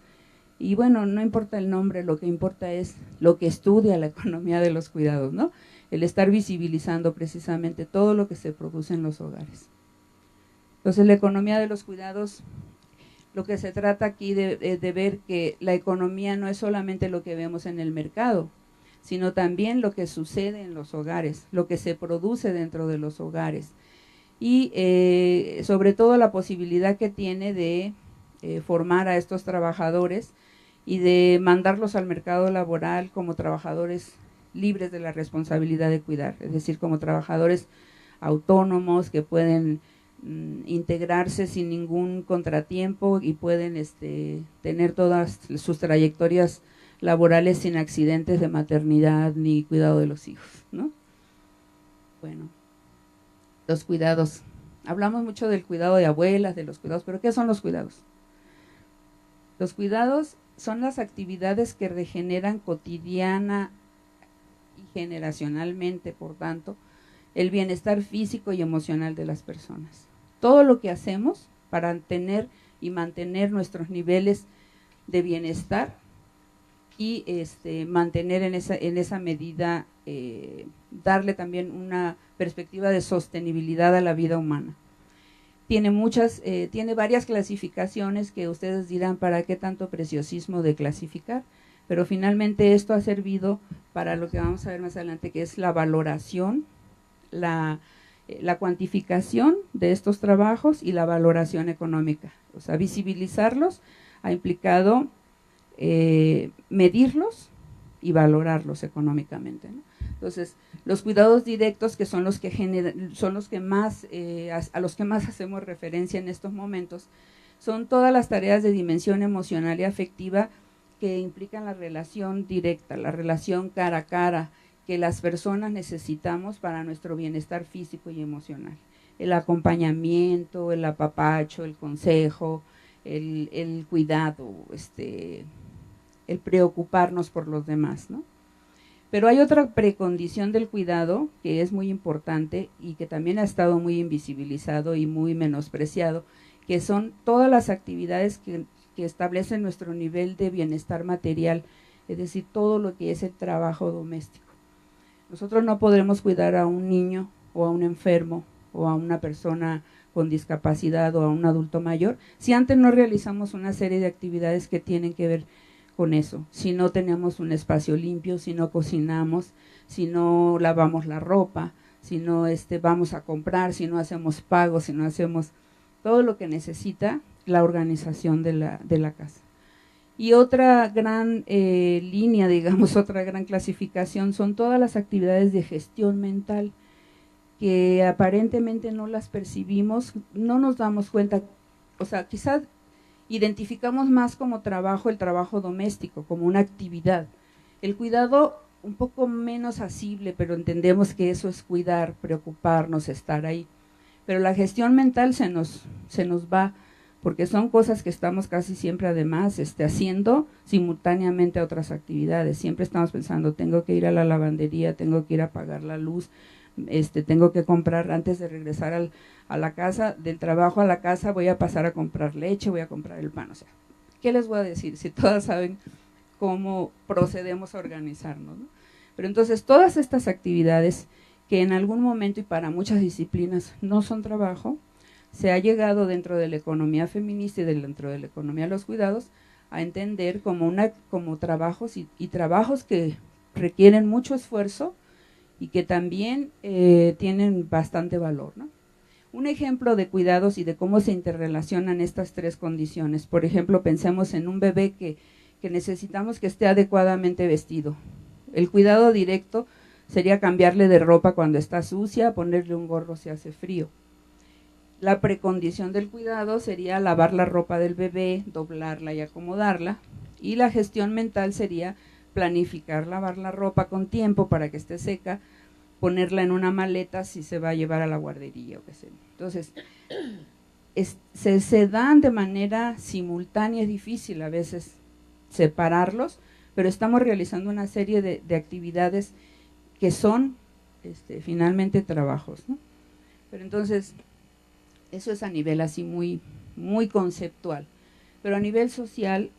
Speaker 4: Y bueno, no importa el nombre, lo que importa es lo que estudia la economía de los cuidados, ¿no? el estar visibilizando precisamente todo lo que se produce en los hogares. Entonces, la economía de los cuidados, lo que se trata aquí de ver que la economía no es solamente lo que vemos en el mercado, sino también lo que sucede en los hogares, lo que se produce dentro de los hogares, y sobre todo la posibilidad que tiene de formar a estos trabajadores y de mandarlos al mercado laboral como trabajadores libres de la responsabilidad de cuidar, es decir, como trabajadores autónomos que pueden integrarse sin ningún contratiempo y pueden tener todas sus trayectorias laborales sin accidentes de maternidad ni cuidado de los hijos, ¿no? Bueno, los cuidados. Hablamos mucho del cuidado de abuelas, de los cuidados, pero ¿qué son los cuidados? Los cuidados son las actividades que regeneran cotidiana y generacionalmente, por tanto, el bienestar físico y emocional de las personas. Todo lo que hacemos para tener y mantener nuestros niveles de bienestar y mantener en esa medida, darle también una perspectiva de sostenibilidad a la vida humana. Tiene varias clasificaciones que ustedes dirán para qué tanto preciosismo de clasificar, pero finalmente esto ha servido para lo que vamos a ver más adelante, que es la valoración, la cuantificación de estos trabajos y la valoración económica. O sea, visibilizarlos ha implicado medirlos y valorarlos económicamente, ¿no? Entonces, los cuidados directos, que son los que son los que más a los que más hacemos referencia en estos momentos, son todas las tareas de dimensión emocional y afectiva que implican la relación directa, la relación cara a cara que las personas necesitamos para nuestro bienestar físico y emocional. El acompañamiento, el apapacho, el consejo, el cuidado, el preocuparnos por los demás, ¿no? Pero hay otra precondición del cuidado que es muy importante y que también ha estado muy invisibilizado y muy menospreciado, que son todas las actividades que establecen nuestro nivel de bienestar material, es decir, todo lo que es el trabajo doméstico. Nosotros no podremos cuidar a un niño o a un enfermo o a una persona con discapacidad o a un adulto mayor si antes no realizamos una serie de actividades que tienen que ver con eso. Si no tenemos un espacio limpio, si no cocinamos, si no lavamos la ropa, si no vamos a comprar, si no hacemos pagos, si no hacemos todo lo que necesita la organización de la casa. Y otra gran línea, digamos, otra gran clasificación son todas las actividades de gestión mental que aparentemente no las percibimos, no nos damos cuenta, o sea, quizás identificamos más como trabajo el trabajo doméstico, como una actividad. El cuidado un poco menos asible, pero entendemos que eso es cuidar, preocuparnos, estar ahí. Pero la gestión mental se nos va, porque son cosas que estamos casi siempre además haciendo simultáneamente a otras actividades. Siempre estamos pensando, tengo que ir a la lavandería, tengo que ir a apagar la luz, tengo que comprar antes de regresar a la casa, del trabajo a la casa voy a pasar a comprar leche, voy a comprar el pan. O sea, ¿qué les voy a decir? Si todas saben cómo procedemos a organizarnos, ¿no? Pero entonces todas estas actividades que en algún momento y para muchas disciplinas no son trabajo, se ha llegado dentro de la economía feminista y dentro de la economía de los cuidados a entender como trabajos y trabajos que requieren mucho esfuerzo y que también tienen bastante valor, ¿no? Un ejemplo de cuidados y de cómo se interrelacionan estas tres condiciones. Por ejemplo, pensemos en un bebé que necesitamos que esté adecuadamente vestido. El cuidado directo sería cambiarle de ropa cuando está sucia, ponerle un gorro si hace frío. La precondición del cuidado sería lavar la ropa del bebé, doblarla y acomodarla. Y la gestión mental sería planificar lavar la ropa con tiempo para que esté seca, ponerla en una maleta si se va a llevar a la guardería o qué sé. Entonces, se dan de manera simultánea, es difícil a veces separarlos, pero estamos realizando una serie de actividades que son finalmente trabajos, ¿no? Pero entonces, eso es a nivel así muy, muy conceptual. Pero a nivel social,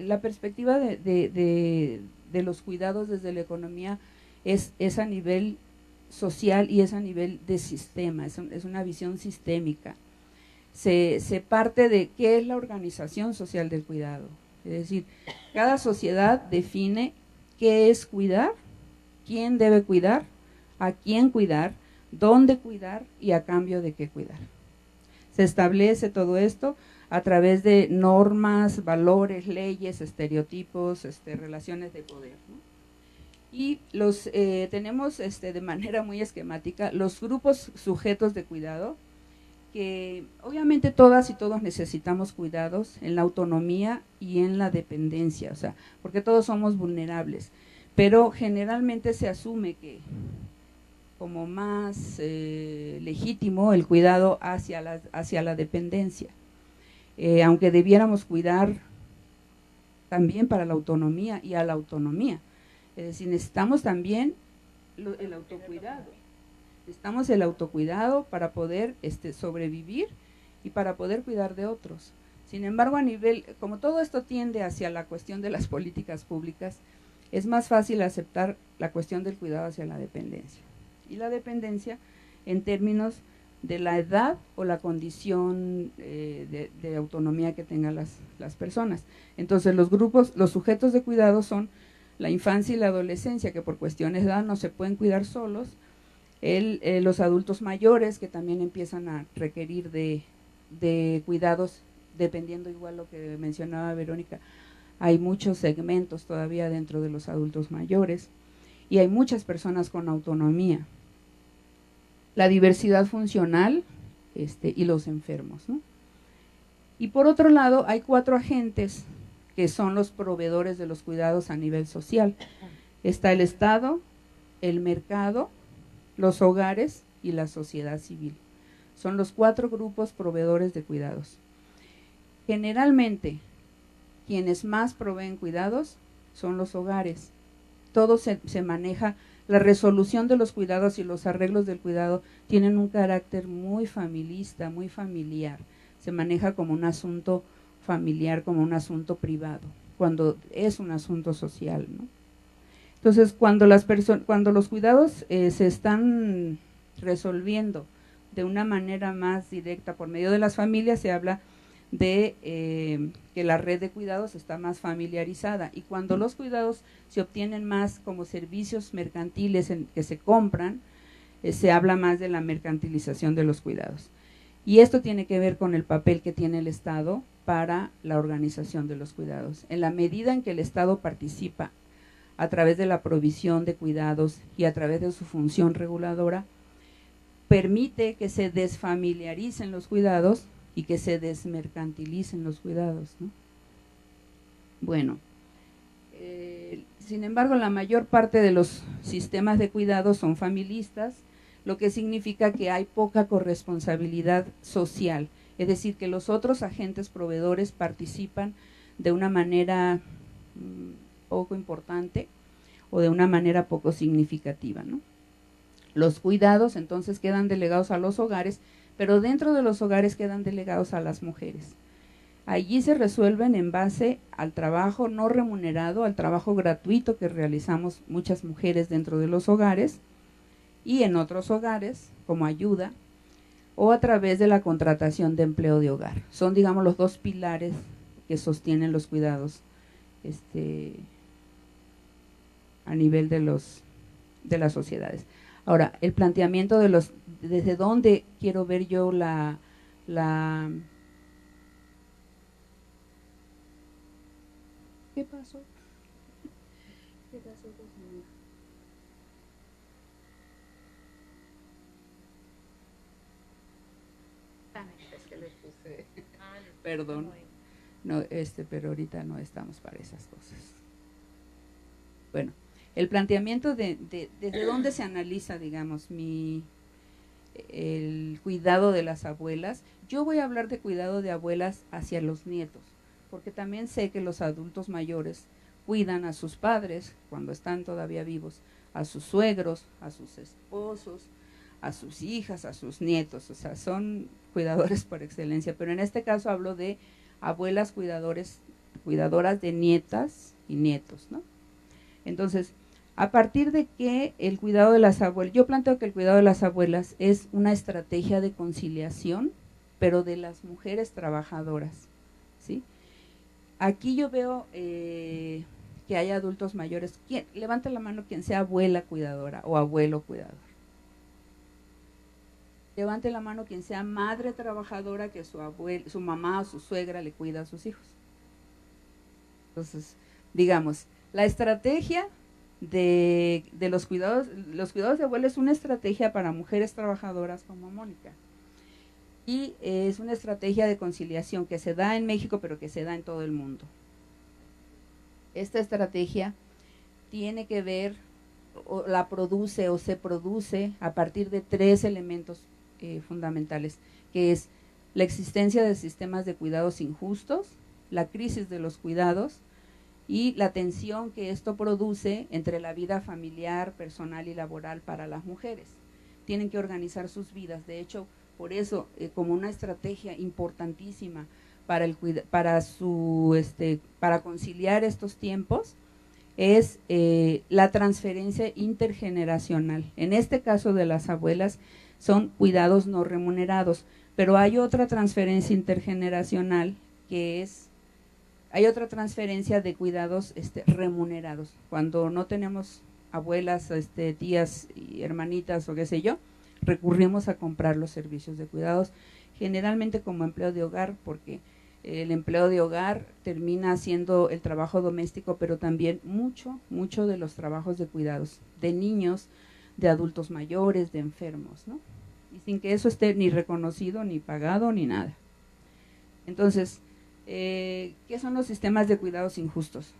Speaker 4: la perspectiva de los cuidados desde la economía es a nivel social y es a nivel de sistema, es una visión sistémica. Se parte de qué es la organización social del cuidado. Es decir, cada sociedad define qué es cuidar, quién debe cuidar, a quién cuidar, dónde cuidar y a cambio de qué cuidar. Se establece todo esto a través de normas, valores, leyes, estereotipos, relaciones de poder, ¿no? Y tenemos de manera muy esquemática los grupos sujetos de cuidado, que obviamente todas y todos necesitamos cuidados en la autonomía y en la dependencia, o sea, porque todos somos vulnerables, pero generalmente se asume que como más legítimo el cuidado hacia la dependencia, aunque debiéramos cuidar también para la autonomía y a la autonomía, es decir, necesitamos también el autocuidado. Necesitamos el autocuidado para poder sobrevivir y para poder cuidar de otros. Sin embargo, como todo esto tiende hacia la cuestión de las políticas públicas, es más fácil aceptar la cuestión del cuidado hacia la dependencia. Y la dependencia en términos de la edad o la condición de autonomía que tengan las personas. Entonces, los sujetos de cuidado son la infancia y la adolescencia, que por cuestiones de edad no se pueden cuidar solos, los adultos mayores, que también empiezan a requerir de cuidados, dependiendo igual lo que mencionaba Verónica, hay muchos segmentos todavía dentro de los adultos mayores, y hay muchas personas con autonomía. La diversidad funcional y los enfermos, ¿no? Y por otro lado, hay 4 agentes que son los proveedores de los cuidados a nivel social. Está el Estado, el mercado, los hogares y la sociedad civil. Son los 4 grupos proveedores de cuidados. Generalmente, quienes más proveen cuidados son los hogares. Todo se maneja, la resolución de los cuidados y los arreglos del cuidado tienen un carácter muy familista, muy familiar. Se maneja como un asunto familiar, como un asunto privado, cuando es un asunto social, ¿no? Entonces, cuando los cuidados se están resolviendo de una manera más directa por medio de las familias, se habla de que la red de cuidados está más familiarizada, y cuando los cuidados se obtienen más como servicios mercantiles que se compran, se habla más de la mercantilización de los cuidados. Y esto tiene que ver con el papel que tiene el Estado para la organización de los cuidados. En la medida en que el Estado participa a través de la provisión de cuidados y a través de su función reguladora, permite que se desfamiliaricen los cuidados y que se desmercantilicen los cuidados, ¿no? Bueno, sin embargo, la mayor parte de los sistemas de cuidados son familistas, lo que significa que hay poca corresponsabilidad social, es decir, que los otros agentes proveedores participan de una manera poco importante o de una manera poco significativa, ¿no? Los cuidados entonces quedan delegados a los hogares, pero dentro de los hogares quedan delegados a las mujeres. Allí se resuelven en base al trabajo no remunerado, al trabajo gratuito que realizamos muchas mujeres dentro de los hogares y en otros hogares como ayuda, o a través de la contratación de empleo de hogar. Son, digamos, los 2 pilares que sostienen los cuidados a nivel de las sociedades. Ahora, el planteamiento desde dónde quiero ver yo ¿Qué pasó? ¿Qué pasó, señora? Es que le puse, perdón, no, pero ahorita no estamos para esas cosas. Bueno, el planteamiento desde dónde se analiza, digamos, el cuidado de las abuelas. Yo voy a hablar de cuidado de abuelas hacia los nietos, porque también sé que los adultos mayores cuidan a sus padres cuando están todavía vivos, a sus suegros, a sus esposos, a sus hijas, a sus nietos, o sea, son cuidadores por excelencia, pero en este caso hablo de abuelas cuidadoras de nietas y nietos, ¿no? Entonces, A partir de que el cuidado de las abuelas, yo planteo que el cuidado de las abuelas es una estrategia de conciliación, pero de las mujeres trabajadoras, ¿sí? Aquí yo veo que hay adultos mayores. Levante la mano quien sea abuela cuidadora o abuelo cuidador. Levante la mano quien sea madre trabajadora que su mamá o su suegra le cuida a sus hijos. Entonces, digamos, la estrategia de los cuidados de abuelo es una estrategia para mujeres trabajadoras como Mónica. Y es una estrategia de conciliación que se da en México, pero que se da en todo el mundo. Esta estrategia tiene que ver, o la produce o se produce a partir de 3 elementos fundamentales, que es la existencia de sistemas de cuidados injustos, la crisis de los cuidados y la tensión que esto produce entre la vida familiar, personal y laboral para las mujeres. Tienen que organizar sus vidas. De hecho, por eso, como una estrategia importantísima para conciliar estos tiempos, es la transferencia intergeneracional. En este caso de las abuelas son cuidados no remunerados, pero hay otra transferencia intergeneracional que es, hay otra transferencia de cuidados remunerados. Cuando no tenemos abuelas, tías y hermanitas o qué sé yo, recurrimos a comprar los servicios de cuidados, generalmente como empleo de hogar, porque el empleo de hogar termina siendo el trabajo doméstico, pero también mucho de los trabajos de cuidados, de niños, de adultos mayores, de enfermos, ¿no? Y sin que eso esté ni reconocido, ni pagado, ni nada. Entonces, ¿qué son los sistemas de cuidados injustos?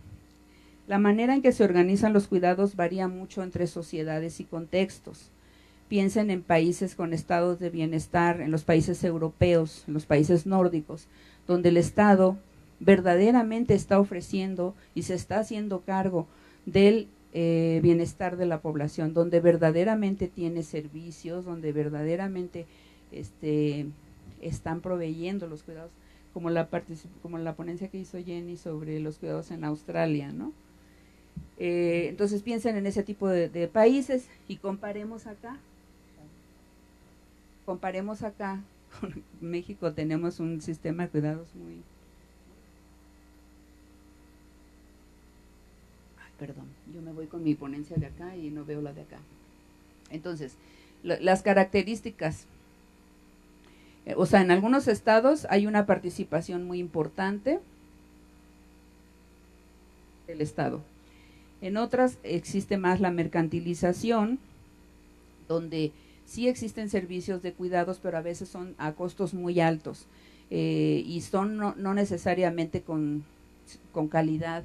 Speaker 4: La manera en que se organizan los cuidados varía mucho entre sociedades y contextos. Piensen en países con estados de bienestar, en los países europeos, en los países nórdicos, donde el Estado verdaderamente está ofreciendo y se está haciendo cargo del bienestar de la población, donde verdaderamente tiene servicios, donde verdaderamente están proveyendo los cuidados, como la ponencia que hizo Jenny sobre los cuidados en Australia, ¿no? Entonces piensen en ese tipo de países y comparemos acá. Con México tenemos un sistema de cuidados muy… Perdón, yo me voy con mi ponencia de acá y no veo la de acá. Entonces, las características, o sea, en algunos estados hay una participación muy importante del Estado. En otras existe más la mercantilización, donde sí existen servicios de cuidados, pero a veces son a costos muy altos y son no necesariamente con calidad.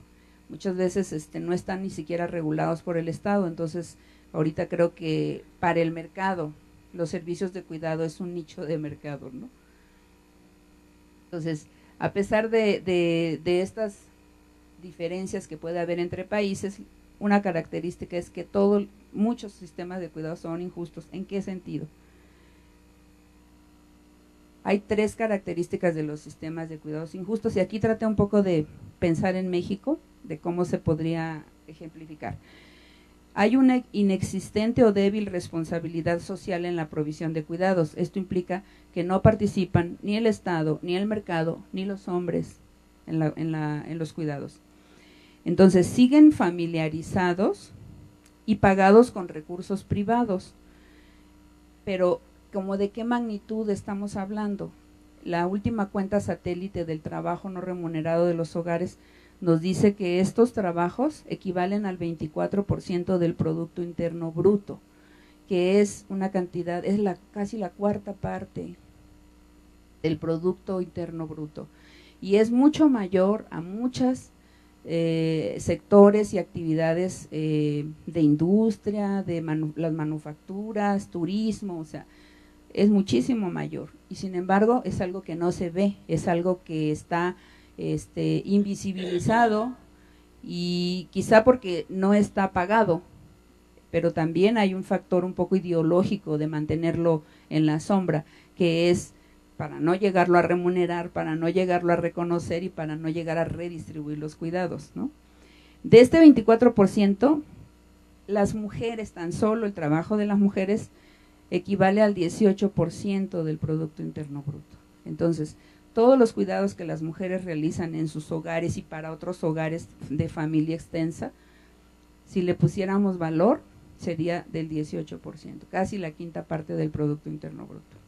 Speaker 4: Muchas veces no están ni siquiera regulados por el Estado. Entonces, ahorita creo que para el mercado, los servicios de cuidado es un nicho de mercado, ¿no? Entonces, a pesar de estas diferencias que puede haber entre países, una característica es que muchos sistemas de cuidado son injustos. ¿En qué sentido? Hay 3 características de los sistemas de cuidados injustos, y aquí traté un poco de pensar en México, de cómo se podría ejemplificar. Hay una inexistente o débil responsabilidad social en la provisión de cuidados. Esto implica que no participan ni el Estado, ni el mercado, ni los hombres en los cuidados. Entonces, siguen familiarizados y pagados con recursos privados. Pero, ¿como de qué magnitud estamos hablando? La última cuenta satélite del trabajo no remunerado de los hogares nos dice que estos trabajos equivalen al 24% del Producto Interno Bruto, que es una cantidad, es casi la 4ª parte del Producto Interno Bruto. Y es mucho mayor a muchas sectores y actividades de industria, de las manufacturas, turismo, o sea, es muchísimo mayor. Y sin embargo, es algo que no se ve, es algo que está invisibilizado, y quizá porque no está pagado, pero también hay un factor un poco ideológico de mantenerlo en la sombra, que es para no llegarlo a remunerar, para no llegarlo a reconocer y para no llegar a redistribuir los cuidados, ¿no? De este 24%, las mujeres, tan solo el trabajo de las mujeres equivale al 18% del Producto Interno Bruto. Entonces, todos los cuidados que las mujeres realizan en sus hogares y para otros hogares de familia extensa, si le pusiéramos valor, sería del 18%, casi la quinta parte del Producto Interno Bruto.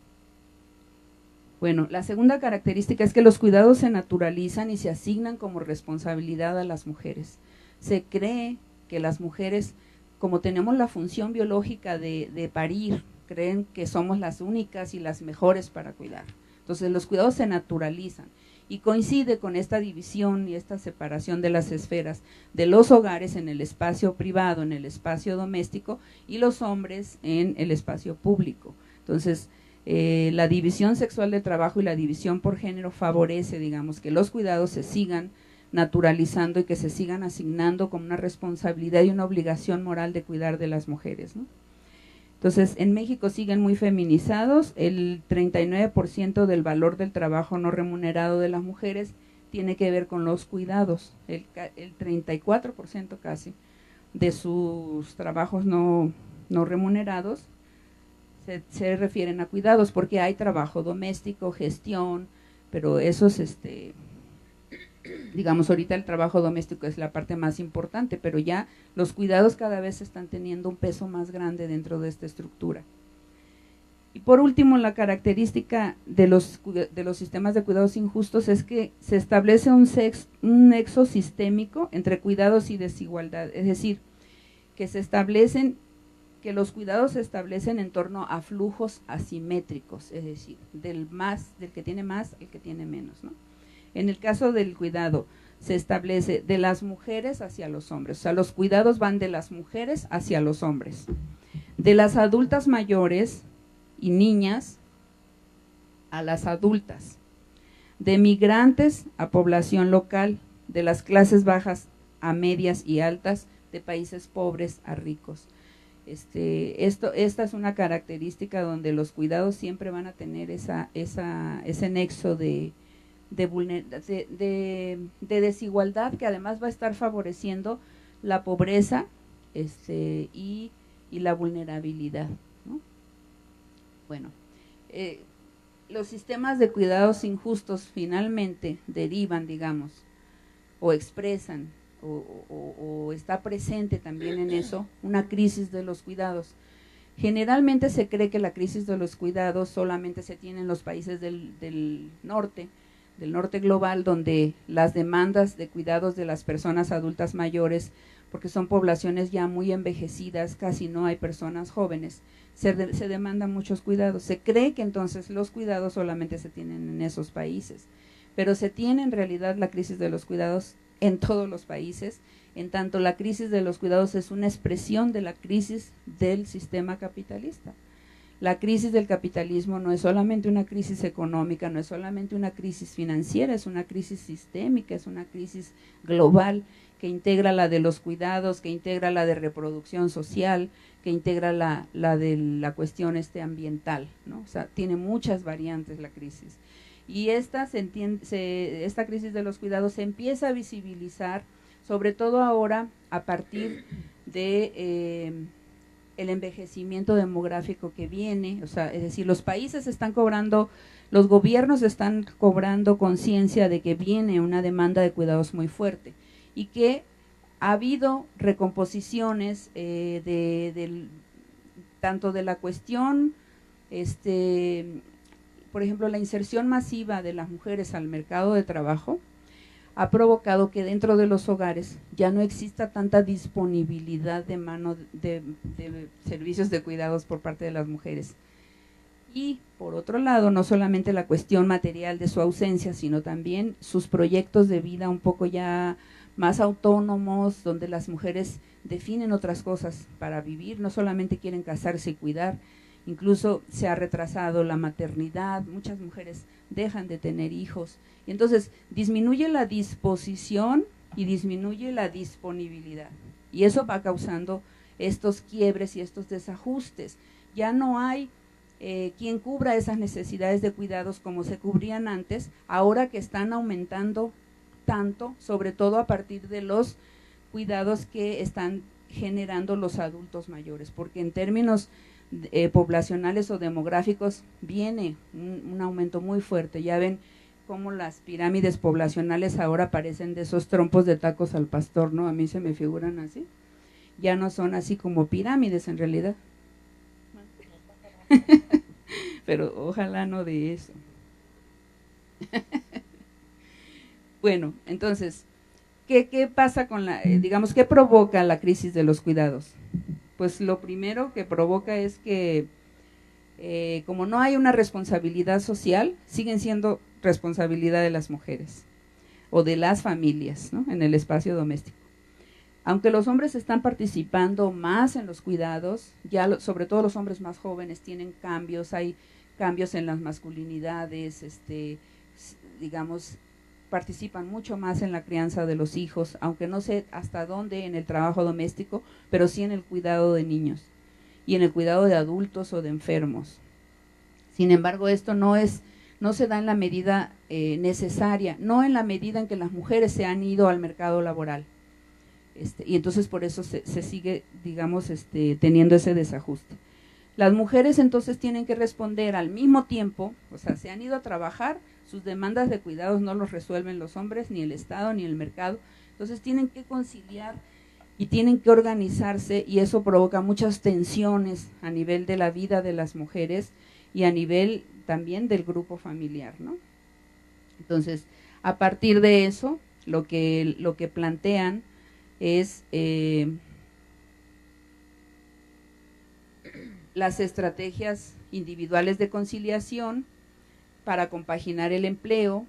Speaker 4: Bueno, la segunda característica es que los cuidados se naturalizan y se asignan como responsabilidad a las mujeres. Se cree que las mujeres, como tenemos la función biológica de parir, creen que somos las únicas y las mejores para cuidar. Entonces los cuidados se naturalizan y coincide con esta división y esta separación de las esferas de los hogares en el espacio privado, en el espacio doméstico, y los hombres en el espacio público. Entonces, la división sexual del trabajo y la división por género favorece, digamos, que los cuidados se sigan naturalizando y que se sigan asignando como una responsabilidad y una obligación moral de cuidar de las mujeres, ¿no? Entonces, en México siguen muy feminizados, el 39% del valor del trabajo no remunerado de las mujeres tiene que ver con los cuidados, el 34% casi de sus trabajos no remunerados se refieren a cuidados, porque hay trabajo doméstico, gestión, pero esos, digamos, ahorita el trabajo doméstico es la parte más importante, pero ya los cuidados cada vez están teniendo un peso más grande dentro de esta estructura. Y por último, la característica de los sistemas de cuidados injustos es que se establece un nexo sistémico entre cuidados y desigualdad, es decir, que los cuidados se establecen en torno a flujos asimétricos, es decir, del que tiene más al que tiene menos, ¿no? En el caso del cuidado, se establece de las mujeres hacia los hombres, o sea, los cuidados van de las mujeres hacia los hombres, de las adultas mayores y niñas a las adultas, de migrantes a población local, de las clases bajas a medias y altas, de países pobres a ricos. Esta es una característica donde los cuidados siempre van a tener ese nexo de desigualdad, que además va a estar favoreciendo la pobreza y la vulnerabilidad, ¿no? Bueno, los sistemas de cuidados injustos finalmente derivan, digamos, o expresan o está presente también en eso una crisis de los cuidados. Generalmente se cree que la crisis de los cuidados solamente se tiene en los países del norte global, donde las demandas de cuidados de las personas adultas mayores, porque son poblaciones ya muy envejecidas, casi no hay personas jóvenes, se demandan muchos cuidados. Se cree que entonces los cuidados solamente se tienen en esos países, pero se tiene en realidad la crisis de los cuidados en todos los países, en tanto la crisis de los cuidados es una expresión de la crisis del sistema capitalista. La crisis del capitalismo no es solamente una crisis económica, no es solamente una crisis financiera, es una crisis sistémica, es una crisis global que integra la de los cuidados, que integra la de reproducción social, que integra la de la cuestión ambiental, ¿no? O sea, tiene muchas variantes la crisis. Y esta crisis de los cuidados se empieza a visibilizar, sobre todo ahora a partir de el envejecimiento demográfico que viene, o sea, es decir, los países están cobrando, los gobiernos están cobrando conciencia de que viene una demanda de cuidados muy fuerte y que ha habido recomposiciones tanto de la cuestión, por ejemplo, la inserción masiva de las mujeres al mercado de trabajo ha provocado que dentro de los hogares ya no exista tanta disponibilidad de mano de servicios de cuidados por parte de las mujeres. Y por otro lado, no solamente la cuestión material de su ausencia, sino también sus proyectos de vida un poco ya más autónomos, donde las mujeres definen otras cosas para vivir, no solamente quieren casarse y cuidar. Incluso se ha retrasado la maternidad, muchas mujeres dejan de tener hijos, y entonces disminuye la disposición y disminuye la disponibilidad, y eso va causando estos quiebres y estos desajustes. Ya no hay quien cubra esas necesidades de cuidados como se cubrían antes, ahora que están aumentando tanto, sobre todo a partir de los cuidados que están generando los adultos mayores, porque en términos poblacionales o demográficos viene un aumento muy fuerte. Ya ven cómo las pirámides poblacionales ahora parecen de esos trompos de tacos al pastor, ¿no? A mí se me figuran así. Ya no son así como pirámides en realidad. Pero ojalá no de eso. Bueno, entonces, ¿qué pasa con digamos, qué provoca la crisis de los cuidados? Pues lo primero que provoca es que como no hay una responsabilidad social, siguen siendo responsabilidad de las mujeres o de las familias, ¿no? En el espacio doméstico. Aunque los hombres están participando más en los cuidados, ya sobre todo los hombres más jóvenes tienen cambios, hay cambios en las masculinidades, digamos, participan mucho más en la crianza de los hijos, aunque no sé hasta dónde en el trabajo doméstico, pero sí en el cuidado de niños y en el cuidado de adultos o de enfermos. Sin embargo, esto no se da en la medida necesaria, no en la medida en que las mujeres se han ido al mercado laboral. Y entonces por eso se sigue, digamos, teniendo ese desajuste. Las mujeres entonces tienen que responder al mismo tiempo, o sea, se han ido a trabajar, sus demandas de cuidados no los resuelven los hombres, ni el Estado, ni el mercado, entonces tienen que conciliar y tienen que organizarse, y eso provoca muchas tensiones a nivel de la vida de las mujeres y a nivel también del grupo familiar, ¿no? Entonces, a partir de eso, lo que plantean es las estrategias individuales de conciliación para compaginar el empleo,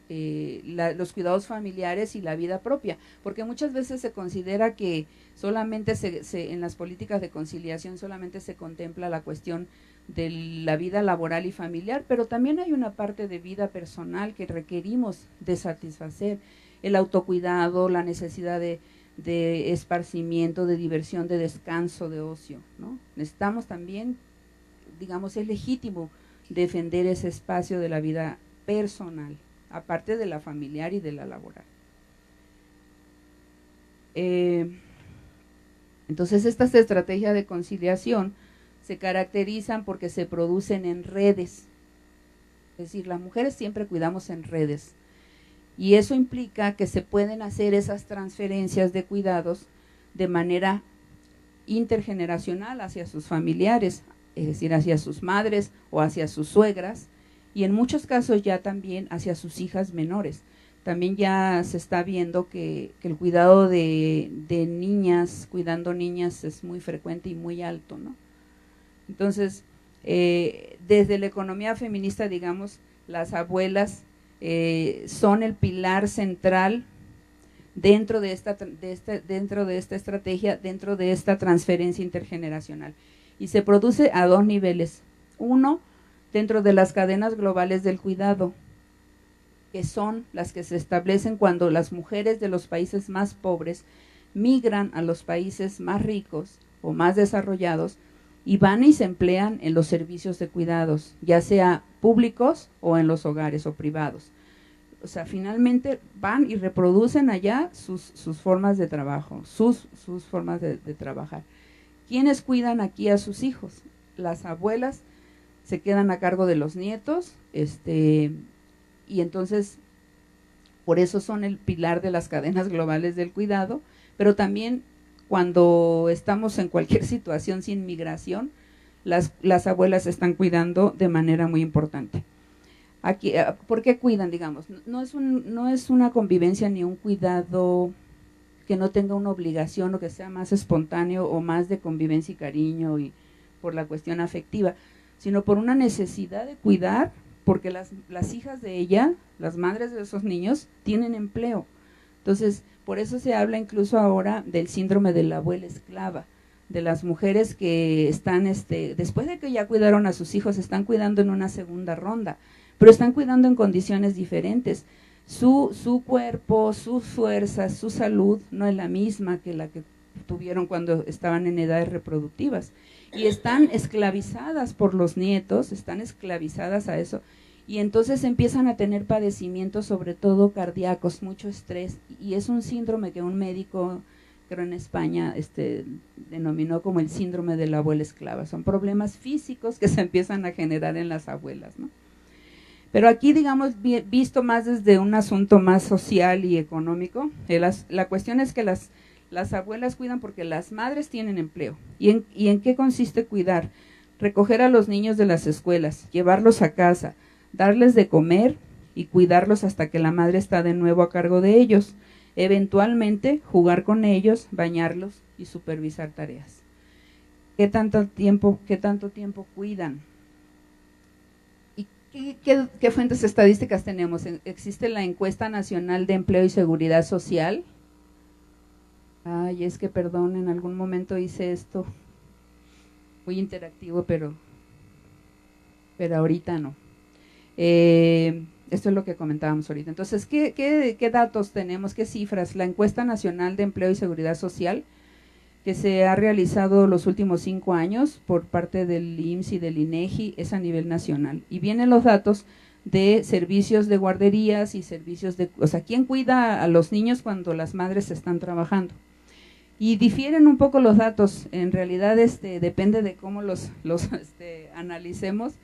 Speaker 4: los cuidados familiares y la vida propia, porque muchas veces se considera que solamente en las políticas de conciliación solamente se contempla la cuestión de la vida laboral y familiar, pero también hay una parte de vida personal que requerimos de satisfacer, el autocuidado, la necesidad de esparcimiento, de diversión, de descanso, de ocio, ¿no? Necesitamos también, digamos, es legítimo defender ese espacio de la vida personal, aparte de la familiar y de la laboral. Entonces, estas estrategias de conciliación se caracterizan porque se producen en redes, es decir, las mujeres siempre cuidamos en redes, y eso implica que se pueden hacer esas transferencias de cuidados de manera intergeneracional hacia sus familiares, es decir, hacia sus madres o hacia sus suegras, y en muchos casos ya también hacia sus hijas menores. También ya se está viendo que el cuidado de niñas, cuidando niñas es muy frecuente y muy alto, ¿no? Entonces, desde la economía feminista, digamos, las abuelas son el pilar central dentro de esta estrategia, dentro de esta transferencia intergeneracional. Y se produce a dos niveles. Uno, dentro de las cadenas globales del cuidado, que son las que se establecen cuando las mujeres de los países más pobres migran a los países más ricos o más desarrollados y van y se emplean en los servicios de cuidados, ya sea públicos o en los hogares o privados. O sea, finalmente van y reproducen allá sus formas de trabajo, sus formas de trabajar. ¿Quiénes cuidan aquí a sus hijos? Las abuelas se quedan a cargo de los nietos, y entonces por eso son el pilar de las cadenas globales del cuidado, pero también cuando estamos en cualquier situación sin migración, las abuelas están cuidando de manera muy importante. Aquí, ¿por qué cuidan, digamos? No es una convivencia ni un cuidado que no tenga una obligación o que sea más espontáneo o más de convivencia y cariño y por la cuestión afectiva, sino por una necesidad de cuidar, porque las hijas de ella, las madres de esos niños, tienen empleo. Entonces, por eso se habla incluso ahora del síndrome de la abuela esclava, de las mujeres que están, después de que ya cuidaron a sus hijos, están cuidando en una segunda ronda, pero están cuidando en condiciones diferentes. Su cuerpo, sus fuerzas, su salud no es la misma que la que tuvieron cuando estaban en edades reproductivas. Y están esclavizadas por los nietos, están esclavizadas a eso. Y entonces empiezan a tener padecimientos, sobre todo cardíacos, mucho estrés. Y es un síndrome que un médico creo en España denominó como el síndrome de la abuela esclava. Son problemas físicos que se empiezan a generar en las abuelas, ¿no? Pero aquí, digamos, visto más desde un asunto más social y económico, la cuestión es que las abuelas cuidan porque las madres tienen empleo. ¿Y en qué consiste cuidar? Recoger a los niños de las escuelas, llevarlos a casa, darles de comer y cuidarlos hasta que la madre está de nuevo a cargo de ellos. Eventualmente, jugar con ellos, bañarlos y supervisar tareas. ¿Qué tanto tiempo cuidan? ¿Qué fuentes estadísticas tenemos? Existe la Encuesta Nacional de Empleo y Seguridad Social. Ay, es que perdón, en algún momento hice esto muy interactivo, pero ahorita no. Esto es lo que comentábamos ahorita. Entonces, ¿qué datos tenemos? ¿Qué cifras? La Encuesta Nacional de Empleo y Seguridad Social, que se ha realizado los últimos 5 años por parte del IMSS y del INEGI, es a nivel nacional. Y vienen los datos de servicios de guarderías y servicios o sea, ¿quién cuida a los niños cuando las madres están trabajando? Y difieren un poco los datos, en realidad depende de cómo los analicemos.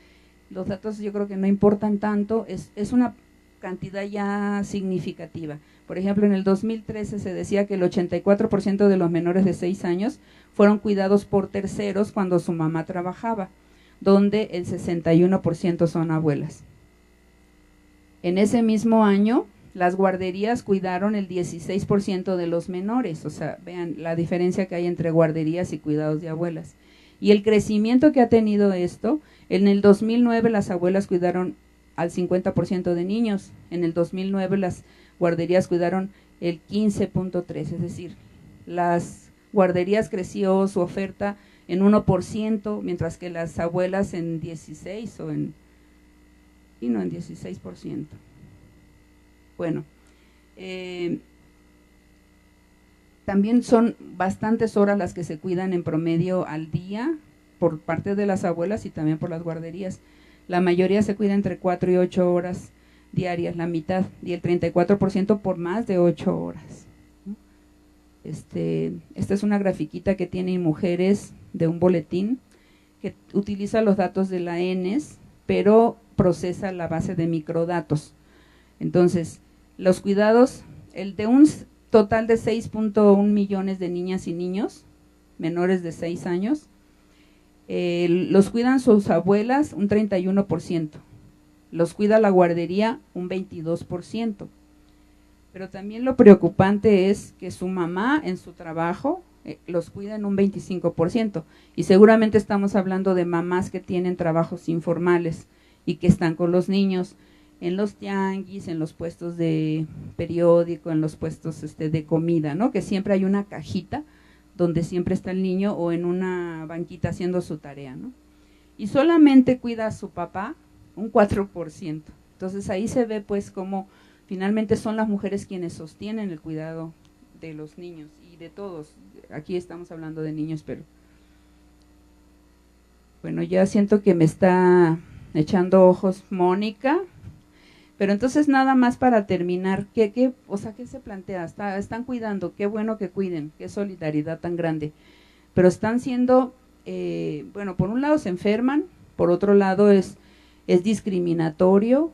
Speaker 4: Los datos yo creo que no importan tanto, es una cantidad ya significativa. Por ejemplo, en el 2013 se decía que el 84% de los menores de 6 años fueron cuidados por terceros cuando su mamá trabajaba, donde el 61% son abuelas. En ese mismo año, las guarderías cuidaron el 16% de los menores, o sea, vean la diferencia que hay entre guarderías y cuidados de abuelas. Y el crecimiento que ha tenido esto, en el 2009 las abuelas cuidaron al 50% de niños, en el 2009 las guarderías cuidaron el 15.3%, es decir, las guarderías creció su oferta en 1%, mientras que las abuelas en 16% en 16%. Bueno, también son bastantes horas las que se cuidan en promedio al día por parte de las abuelas y también por las guarderías. La mayoría se cuida entre 4 y 8 horas diarias, la mitad, y el 34% por más de 8 horas. Esta es una grafiquita que tiene Mujeres de un boletín que utiliza los datos de la ENES, pero procesa la base de microdatos. Entonces, los cuidados, el de un total de 6.1 millones de niñas y niños menores de 6 años, los cuidan sus abuelas un 31%, los cuida la guardería un 22%, pero también lo preocupante es que su mamá en su trabajo los cuida en un 25%, y seguramente estamos hablando de mamás que tienen trabajos informales y que están con los niños en los tianguis, en los puestos de periódico, en los puestos de comida, ¿no? Que siempre hay una cajita donde siempre está el niño o en una banquita haciendo su tarea, ¿no? Y solamente cuida a su papá un 4%. Entonces ahí se ve pues cómo finalmente son las mujeres quienes sostienen el cuidado de los niños y de todos. Aquí estamos hablando de niños, pero bueno, ya siento que me está echando ojos Mónica. Pero entonces nada más para terminar, ¿qué se plantea? Están cuidando, qué bueno que cuiden, qué solidaridad tan grande, pero están siendo, bueno, por un lado se enferman, por otro lado es discriminatorio,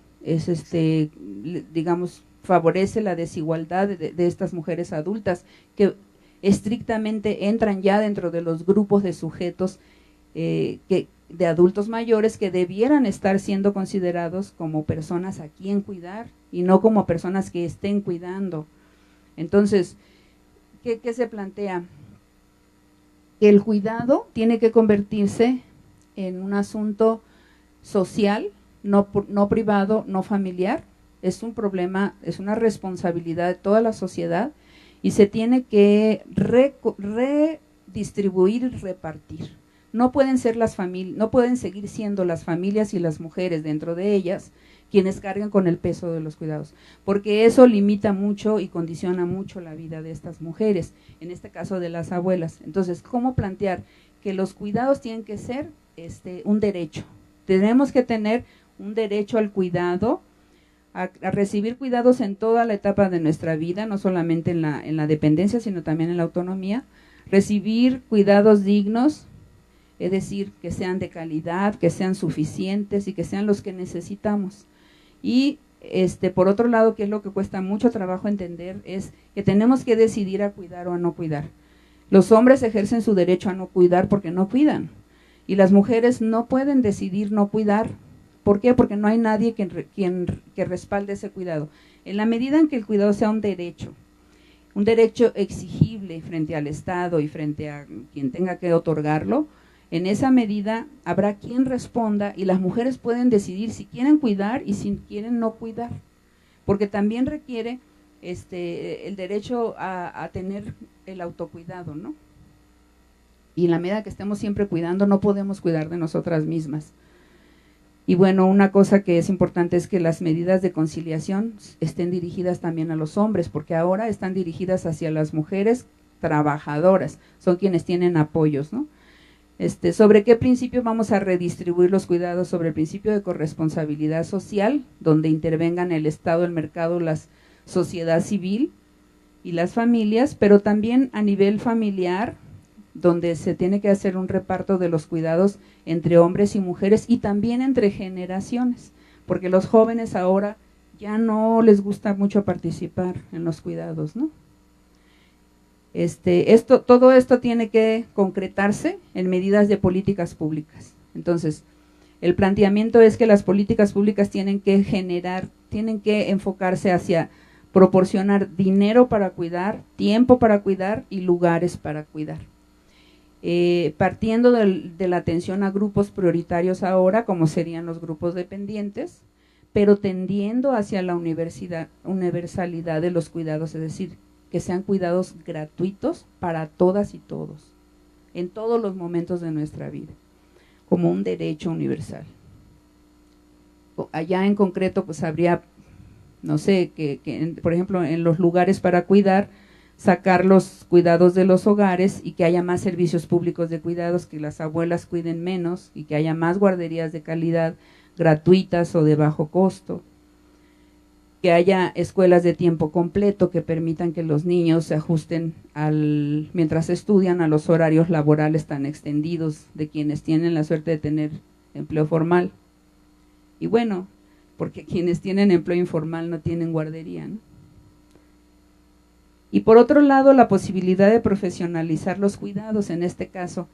Speaker 4: digamos, favorece la desigualdad de estas mujeres adultas que estrictamente entran ya dentro de los grupos de sujetos de adultos mayores que debieran estar siendo considerados como personas a quien cuidar y no como personas que estén cuidando. Entonces, ¿qué se plantea? El cuidado tiene que convertirse en un asunto social, no privado, no familiar. Es un problema, es una responsabilidad de toda la sociedad y se tiene que redistribuir y repartir. No pueden seguir siendo las familias y las mujeres dentro de ellas quienes cargan con el peso de los cuidados, porque eso limita mucho y condiciona mucho la vida de estas mujeres, en este caso de las abuelas. Entonces, ¿cómo plantear que los cuidados tienen que ser un derecho? Tenemos que tener un derecho al cuidado a recibir cuidados en toda la etapa de nuestra vida, no solamente en la dependencia, sino también en la autonomía, recibir cuidados dignos, es decir, que sean de calidad, que sean suficientes y que sean los que necesitamos. Y por otro lado, que es lo que cuesta mucho trabajo entender, es que tenemos que decidir a cuidar o a no cuidar. Los hombres ejercen su derecho a no cuidar porque no cuidan, y las mujeres no pueden decidir no cuidar. ¿Por qué? Porque no hay nadie que respalde ese cuidado. En la medida en que el cuidado sea un derecho exigible frente al Estado y frente a quien tenga que otorgarlo, en esa medida habrá quien responda y las mujeres pueden decidir si quieren cuidar y si quieren no cuidar, porque también requiere el derecho a tener el autocuidado, ¿no? Y en la medida que estemos siempre cuidando, no podemos cuidar de nosotras mismas. Y bueno, una cosa que es importante es que las medidas de conciliación estén dirigidas también a los hombres, porque ahora están dirigidas hacia las mujeres trabajadoras, son quienes tienen apoyos, ¿no? ¿Sobre qué principio vamos a redistribuir los cuidados? Sobre el principio de corresponsabilidad social, donde intervengan el Estado, el mercado, la sociedad civil y las familias, pero también a nivel familiar, donde se tiene que hacer un reparto de los cuidados entre hombres y mujeres y también entre generaciones, porque los jóvenes ahora ya no les gusta mucho participar en los cuidados, ¿no? Todo esto tiene que concretarse en medidas de políticas públicas. Entonces, el planteamiento es que las políticas públicas tienen que enfocarse hacia proporcionar dinero para cuidar, tiempo para cuidar y lugares para cuidar. Partiendo de la atención a grupos prioritarios ahora, como serían los grupos dependientes, pero tendiendo hacia la universalidad de los cuidados, es decir, que sean cuidados gratuitos para todas y todos, en todos los momentos de nuestra vida, como un derecho universal. Allá en concreto, pues habría, no sé, por ejemplo, en los lugares para cuidar, sacar los cuidados de los hogares y que haya más servicios públicos de cuidados, que las abuelas cuiden menos y que haya más guarderías de calidad gratuitas o de bajo costo, que haya escuelas de tiempo completo que permitan que los niños se ajusten mientras estudian a los horarios laborales tan extendidos de quienes tienen la suerte de tener empleo formal. Y bueno, porque quienes tienen empleo informal no tienen guardería, ¿no? Y por otro lado, la posibilidad de profesionalizar los cuidados. En este caso,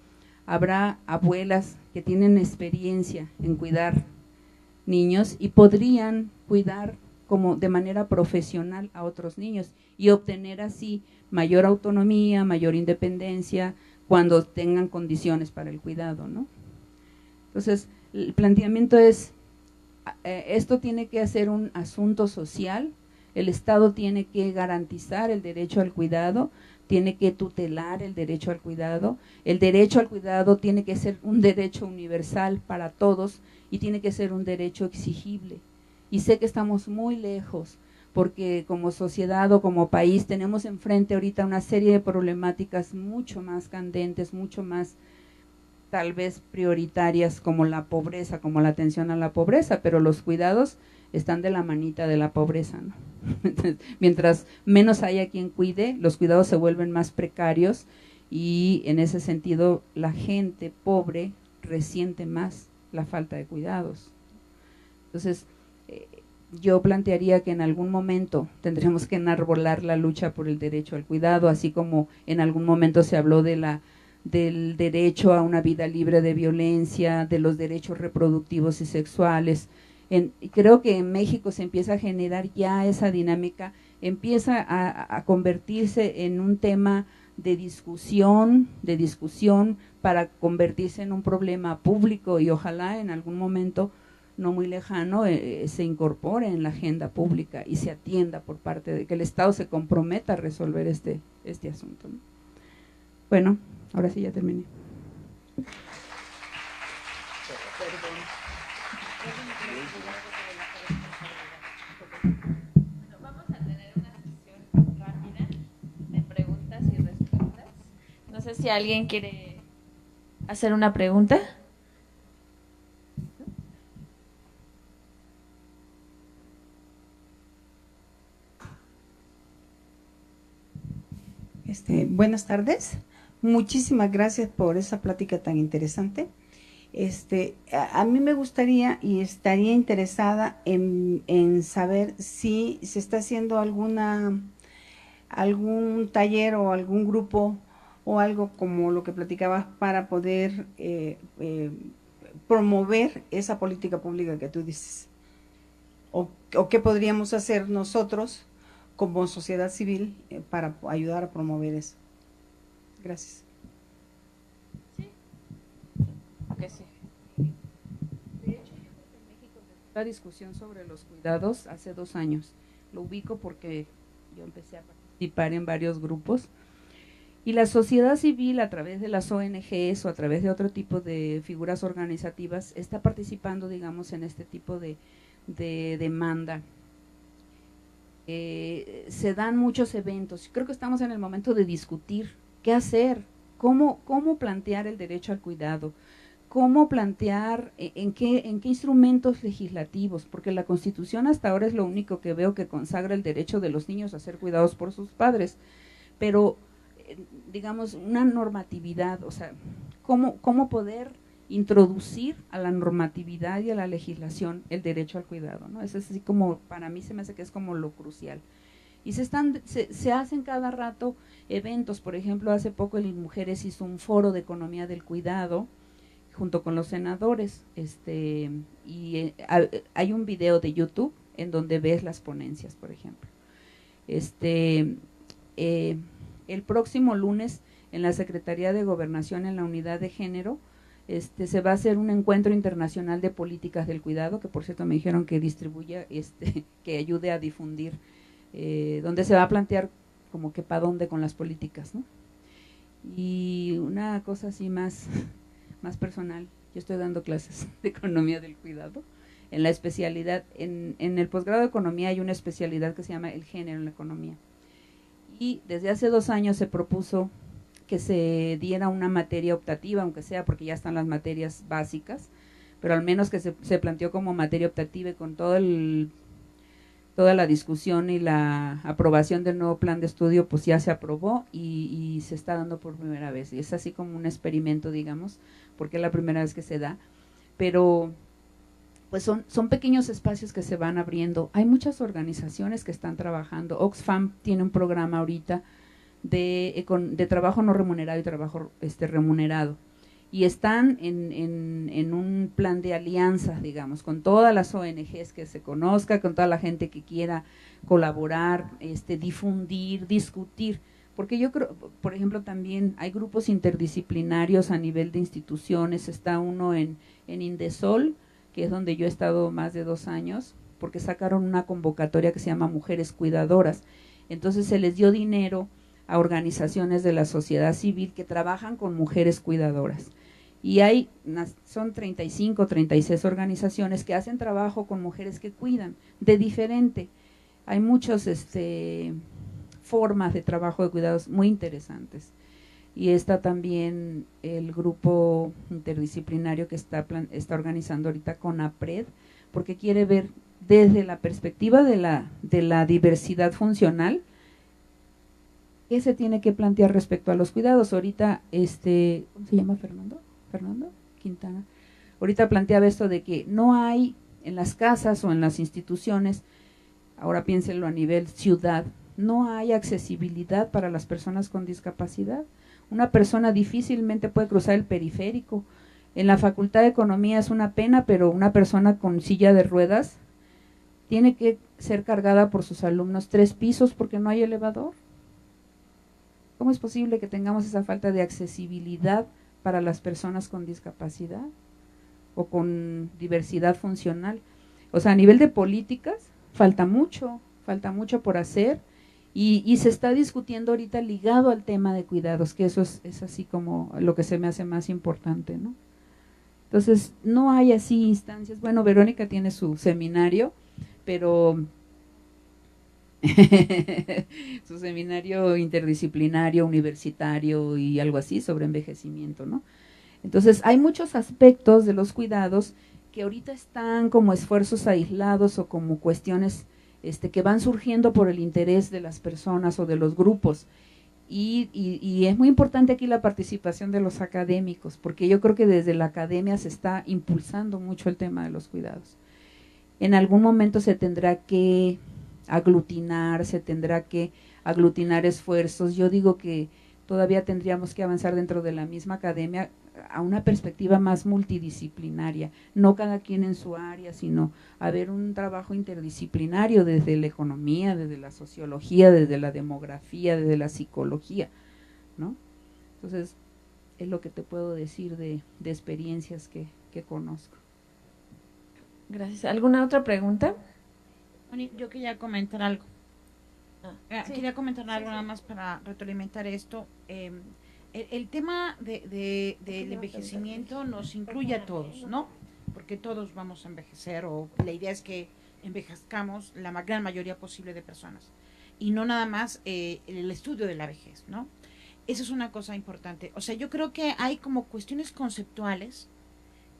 Speaker 4: habrá abuelas que tienen experiencia en cuidar niños y podrían cuidar como de manera profesional a otros niños y obtener así mayor autonomía, mayor independencia cuando tengan condiciones para el cuidado, ¿no? Entonces, el planteamiento es, esto tiene que ser un asunto social. El Estado tiene que garantizar el derecho al cuidado, tiene que tutelar el derecho al cuidado tiene que ser un derecho universal para todos y tiene que ser un derecho exigible. Y sé que estamos muy lejos, porque como sociedad o como país tenemos enfrente ahorita una serie de problemáticas mucho más candentes, mucho más tal vez prioritarias, como la pobreza, como la atención a la pobreza, pero los cuidados están de la manita de la pobreza, ¿no? Entonces, mientras menos haya quien cuide, los cuidados se vuelven más precarios y en ese sentido la gente pobre resiente más la falta de cuidados. Entonces, yo plantearía que en algún momento tendremos que enarbolar la lucha por el derecho al cuidado, así como en algún momento se habló del derecho a una vida libre de violencia, de los derechos reproductivos y sexuales. Creo que en México se empieza a generar ya esa dinámica, empieza a convertirse en un tema de discusión para convertirse en un problema público y ojalá en algún momento no muy lejano se incorpore en la agenda pública y se atienda por parte de que el Estado se comprometa a resolver este asunto, ¿no? Bueno, ahora sí ya terminé.
Speaker 1: Bueno, vamos a tener una sesión rápida de preguntas y respuestas. No sé si alguien quiere hacer una pregunta.
Speaker 5: Buenas tardes. Muchísimas gracias por esa plática tan interesante. A mí me gustaría y estaría interesada en saber si se está haciendo algún taller o algún grupo o algo como lo que platicabas para poder promover esa política pública que tú dices. O qué podríamos hacer nosotros como sociedad civil para ayudar a promover eso. Gracias.
Speaker 1: Sí. Okay, sí.
Speaker 4: De hecho, yo creo que en México la discusión sobre los cuidados hace 2 años. Lo ubico porque yo empecé a participar en varios grupos y la sociedad civil a través de las ONGs o a través de otro tipo de figuras organizativas está participando, digamos, en este tipo de demanda. Se dan muchos eventos. Creo que estamos en el momento de discutir qué hacer, cómo plantear el derecho al cuidado, cómo plantear en qué instrumentos legislativos, porque la Constitución hasta ahora es lo único que veo que consagra el derecho de los niños a ser cuidados por sus padres, pero digamos una normatividad, o sea, cómo poder introducir a la normatividad y a la legislación el derecho al cuidado, ¿no? Eso es así como, para mí se me hace que es como lo crucial. Y se hacen cada rato eventos, por ejemplo, hace poco el INMujeres hizo un foro de economía del cuidado junto con los senadores, y hay un video de YouTube en donde ves las ponencias, por ejemplo. El próximo lunes en la Secretaría de Gobernación, en la Unidad de Género, se va a hacer un encuentro internacional de políticas del cuidado, que por cierto me dijeron que distribuya, que ayude a difundir, donde se va a plantear como que para dónde con las políticas, ¿no? Y una cosa así más personal, yo estoy dando clases de economía del cuidado, en la especialidad, en el posgrado de economía hay una especialidad que se llama el género en la economía, y desde hace 2 años se propuso que se diera una materia optativa, aunque sea porque ya están las materias básicas, pero al menos que se planteó como materia optativa y con toda la discusión y la aprobación del nuevo plan de estudio, pues ya se aprobó y se está dando por primera vez. Y es así como un experimento, digamos, porque es la primera vez que se da, pero pues son pequeños espacios que se van abriendo. Hay muchas organizaciones que están trabajando. Oxfam tiene un programa ahorita de trabajo no remunerado y trabajo remunerado, y están en un plan de alianza, digamos, con todas las ONGs que se conozca, con toda la gente que quiera colaborar, difundir, discutir, porque yo creo, por ejemplo, también hay grupos interdisciplinarios a nivel de instituciones. Está uno en Indesol, que es donde yo he estado más de 2 años, porque sacaron una convocatoria que se llama Mujeres Cuidadoras, entonces se les dio dinero a organizaciones de la sociedad civil que trabajan con mujeres cuidadoras. Y son 35, 36 organizaciones que hacen trabajo con mujeres que cuidan, de diferente. Hay muchas formas de trabajo de cuidados muy interesantes. Y está también el grupo interdisciplinario que está organizando ahorita con APRED, porque quiere ver desde la perspectiva de la diversidad funcional, ¿qué se tiene que plantear respecto a los cuidados? Ahorita, ¿cómo se llama Fernando Quintana? Ahorita planteaba esto de que no hay en las casas o en las instituciones, ahora piénsenlo a nivel ciudad, no hay accesibilidad para las personas con discapacidad. Una persona difícilmente puede cruzar el periférico. En la Facultad de Economía es una pena, pero una persona con silla de ruedas tiene que ser cargada por sus alumnos 3 pisos porque no hay elevador. ¿Cómo es posible que tengamos esa falta de accesibilidad para las personas con discapacidad o con diversidad funcional? O sea, a nivel de políticas falta mucho por hacer, y se está discutiendo ahorita ligado al tema de cuidados, que eso es así como lo que se me hace más importante, ¿no? Entonces, no hay así instancias. Bueno, Verónica tiene su seminario, pero su seminario interdisciplinario, universitario y algo así sobre envejecimiento, ¿no? Entonces, hay muchos aspectos de los cuidados que ahorita están como esfuerzos aislados o como cuestiones que van surgiendo por el interés de las personas o de los grupos, Y es muy importante aquí la participación de los académicos, porque yo creo que desde la academia se está impulsando mucho el tema de los cuidados. En algún momento se tendrá que aglutinar esfuerzos. Yo digo que todavía tendríamos que avanzar dentro de la misma academia a una perspectiva más multidisciplinaria, no cada quien en su área, sino haber un trabajo interdisciplinario desde la economía, desde la sociología, desde la demografía, desde la psicología, ¿no? Entonces, es lo que te puedo decir de experiencias que conozco.
Speaker 1: Gracias. ¿Alguna otra pregunta?
Speaker 2: Moni, yo quería comentar algo.
Speaker 1: Sí.
Speaker 2: Quería comentar algo nada más para retroalimentar esto. El tema del envejecimiento nos incluye a todos, ¿no? Porque todos vamos a envejecer, o la idea es que envejezcamos la gran mayoría posible de personas. Y no nada más el estudio de la vejez, ¿no? Eso es una cosa importante. O sea, yo creo que hay como cuestiones conceptuales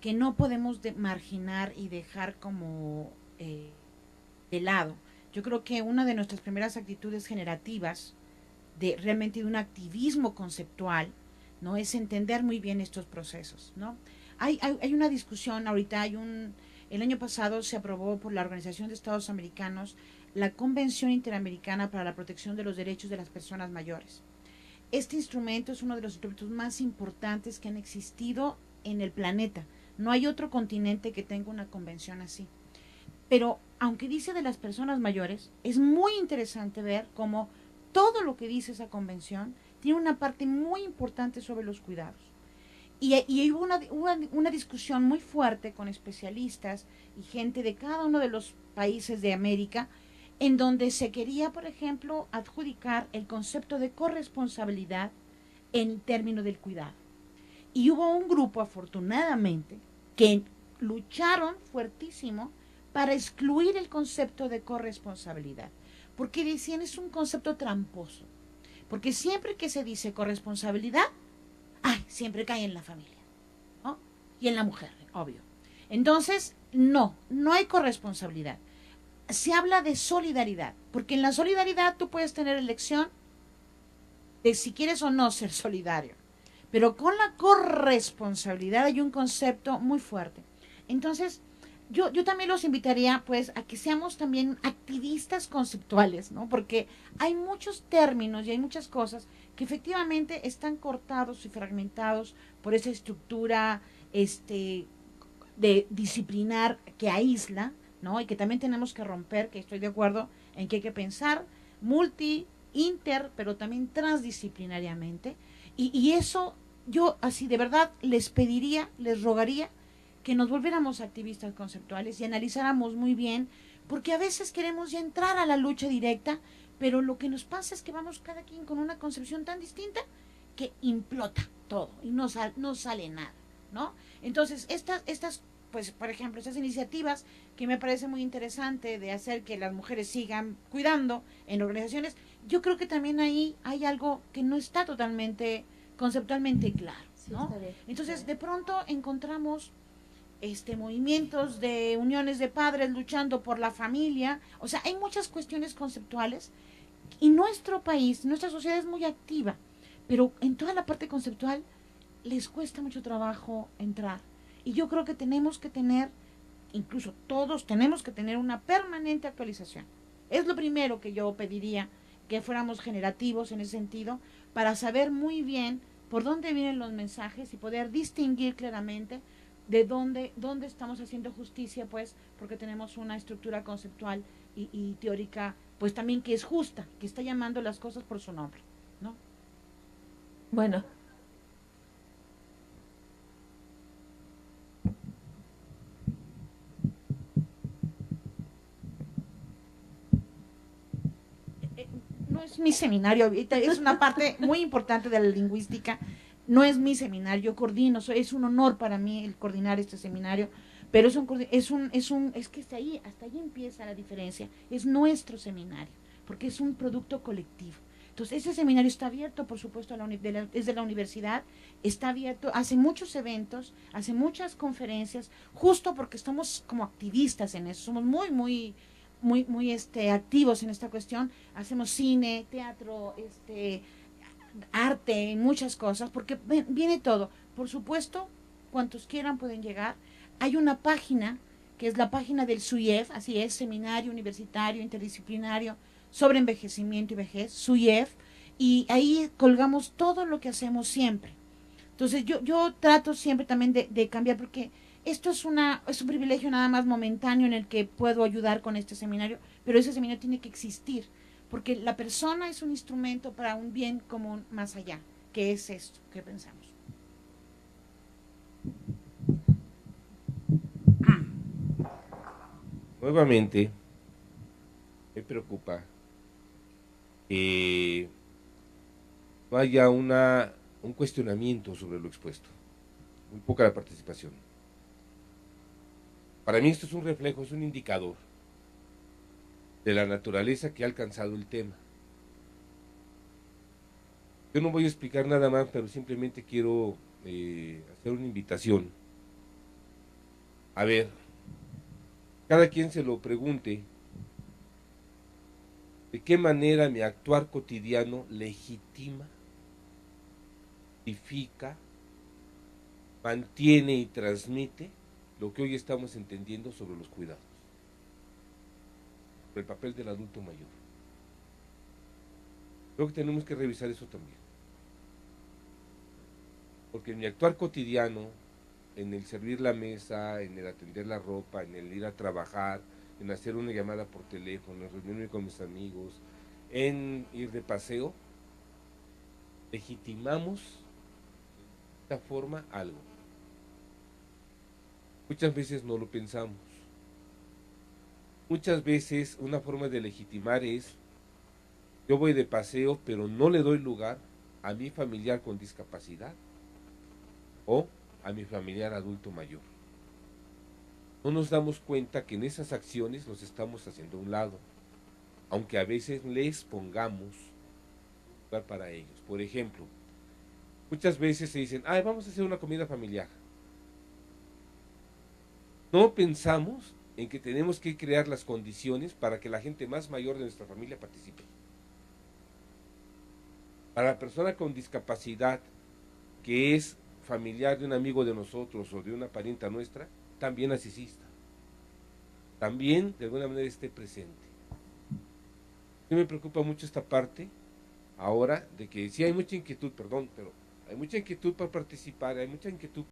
Speaker 2: que no podemos marginar y dejar como de lado. Yo creo que una de nuestras primeras actitudes generativas de realmente de un activismo conceptual, ¿no? Es entender muy bien estos procesos, ¿no? Hay una discusión, ahorita el año pasado se aprobó por la Organización de Estados Americanos la Convención Interamericana para la Protección de los Derechos de las Personas Mayores. Este instrumento es uno de los instrumentos más importantes que han existido en el planeta. No hay otro continente que tenga una convención así. Pero aunque dice de las personas mayores, es muy interesante ver cómo todo lo que dice esa convención tiene una parte muy importante sobre los cuidados. Y hubo una discusión muy fuerte con especialistas y gente de cada uno de los países de América, en donde se quería, por ejemplo, adjudicar el concepto de corresponsabilidad en términos del cuidado. Y hubo un grupo, afortunadamente, que lucharon fuertísimo para excluir el concepto de corresponsabilidad, porque decían es un concepto tramposo, porque siempre que se dice corresponsabilidad, siempre cae en la familia, ¿no? Y en la mujer, obvio. Entonces, no hay corresponsabilidad. Se habla de solidaridad, porque en la solidaridad tú puedes tener elección de si quieres o no ser solidario, pero con la corresponsabilidad hay un concepto muy fuerte. Entonces, yo también los invitaría pues a que seamos también activistas conceptuales, ¿no? Porque hay muchos términos y hay muchas cosas que efectivamente están cortados y fragmentados por esa estructura de disciplinar que aísla, ¿no? Y que también tenemos que romper, que estoy de acuerdo en que hay que pensar inter, pero también transdisciplinariamente. Y eso yo así de verdad les pediría, les rogaría que nos volviéramos activistas conceptuales y analizáramos muy bien, porque a veces queremos ya entrar a la lucha directa, pero lo que nos pasa es que vamos cada quien con una concepción tan distinta que implota todo y no sale nada, ¿no? Entonces, estas pues, por ejemplo, estas iniciativas que me parece muy interesante de hacer que las mujeres sigan cuidando en organizaciones, yo creo que también ahí hay algo que no está totalmente conceptualmente claro, ¿no? Entonces, de pronto encontramos movimientos de uniones de padres luchando por la familia, o sea, hay muchas cuestiones conceptuales y nuestro país, nuestra sociedad es muy activa, pero en toda la parte conceptual les cuesta mucho trabajo entrar. Y yo creo que tenemos que tener, incluso todos tenemos que tener una permanente actualización. Es lo primero que yo pediría, que fuéramos generativos en ese sentido, para saber muy bien por dónde vienen los mensajes y poder distinguir claramente de dónde estamos haciendo justicia, pues, porque tenemos una estructura conceptual y teórica, pues también que es justa, que está llamando las cosas por su nombre, ¿no?
Speaker 1: Bueno.
Speaker 2: No es mi seminario, es una parte muy importante de la lingüística. No es mi seminario, yo coordino, es un honor para mí el coordinar este seminario, pero es que hasta ahí empieza la diferencia, es nuestro seminario, porque es un producto colectivo. Entonces, ese seminario está abierto, por supuesto, desde la universidad, está abierto, hace muchos eventos, hace muchas conferencias, justo porque estamos como activistas en eso, somos muy activos en esta cuestión, hacemos cine, teatro, arte, muchas cosas, porque viene todo. Por supuesto, cuantos quieran pueden llegar. Hay una página, que es la página del SUIEF, así es, Seminario Universitario Interdisciplinario sobre Envejecimiento y Vejez, SUIEF, y ahí colgamos todo lo que hacemos siempre. Entonces yo trato siempre también de cambiar, porque esto es un privilegio nada más momentáneo en el que puedo ayudar con este seminario, pero ese seminario tiene que existir, porque la persona es un instrumento para un bien común más allá, que es esto que pensamos.
Speaker 3: Nuevamente, me preocupa que no haya un cuestionamiento sobre lo expuesto, muy poca la participación. Para mí esto es un reflejo, es un indicador de la naturaleza que ha alcanzado el tema. Yo no voy a explicar nada más, pero simplemente quiero hacer una invitación. A ver, cada quien se lo pregunte, ¿de qué manera mi actuar cotidiano legitima, justifica, mantiene y transmite lo que hoy estamos entendiendo sobre los cuidados, sobre el papel del adulto mayor? Creo que tenemos que revisar eso también. Porque en mi actuar cotidiano, en el servir la mesa, en el atender la ropa, en el ir a trabajar, en hacer una llamada por teléfono, en reunirme con mis amigos, en ir de paseo, legitimamos de esta forma algo. Muchas veces no lo pensamos. Muchas veces una forma de legitimar es: yo voy de paseo, pero no le doy lugar a mi familiar con discapacidad o a mi familiar adulto mayor. No nos damos cuenta que en esas acciones los estamos haciendo a un lado, aunque a veces les pongamos lugar para ellos. Por ejemplo, muchas veces se dicen: ay, vamos a hacer una comida familiar. No pensamos en que tenemos que crear las condiciones para que la gente más mayor de nuestra familia participe. Para la persona con discapacidad, que es familiar de un amigo de nosotros o de una parienta nuestra, también asista. También de alguna manera esté presente. A mí me preocupa mucho esta parte ahora de que sí hay mucha inquietud, perdón, pero hay mucha inquietud para participar, hay mucha inquietud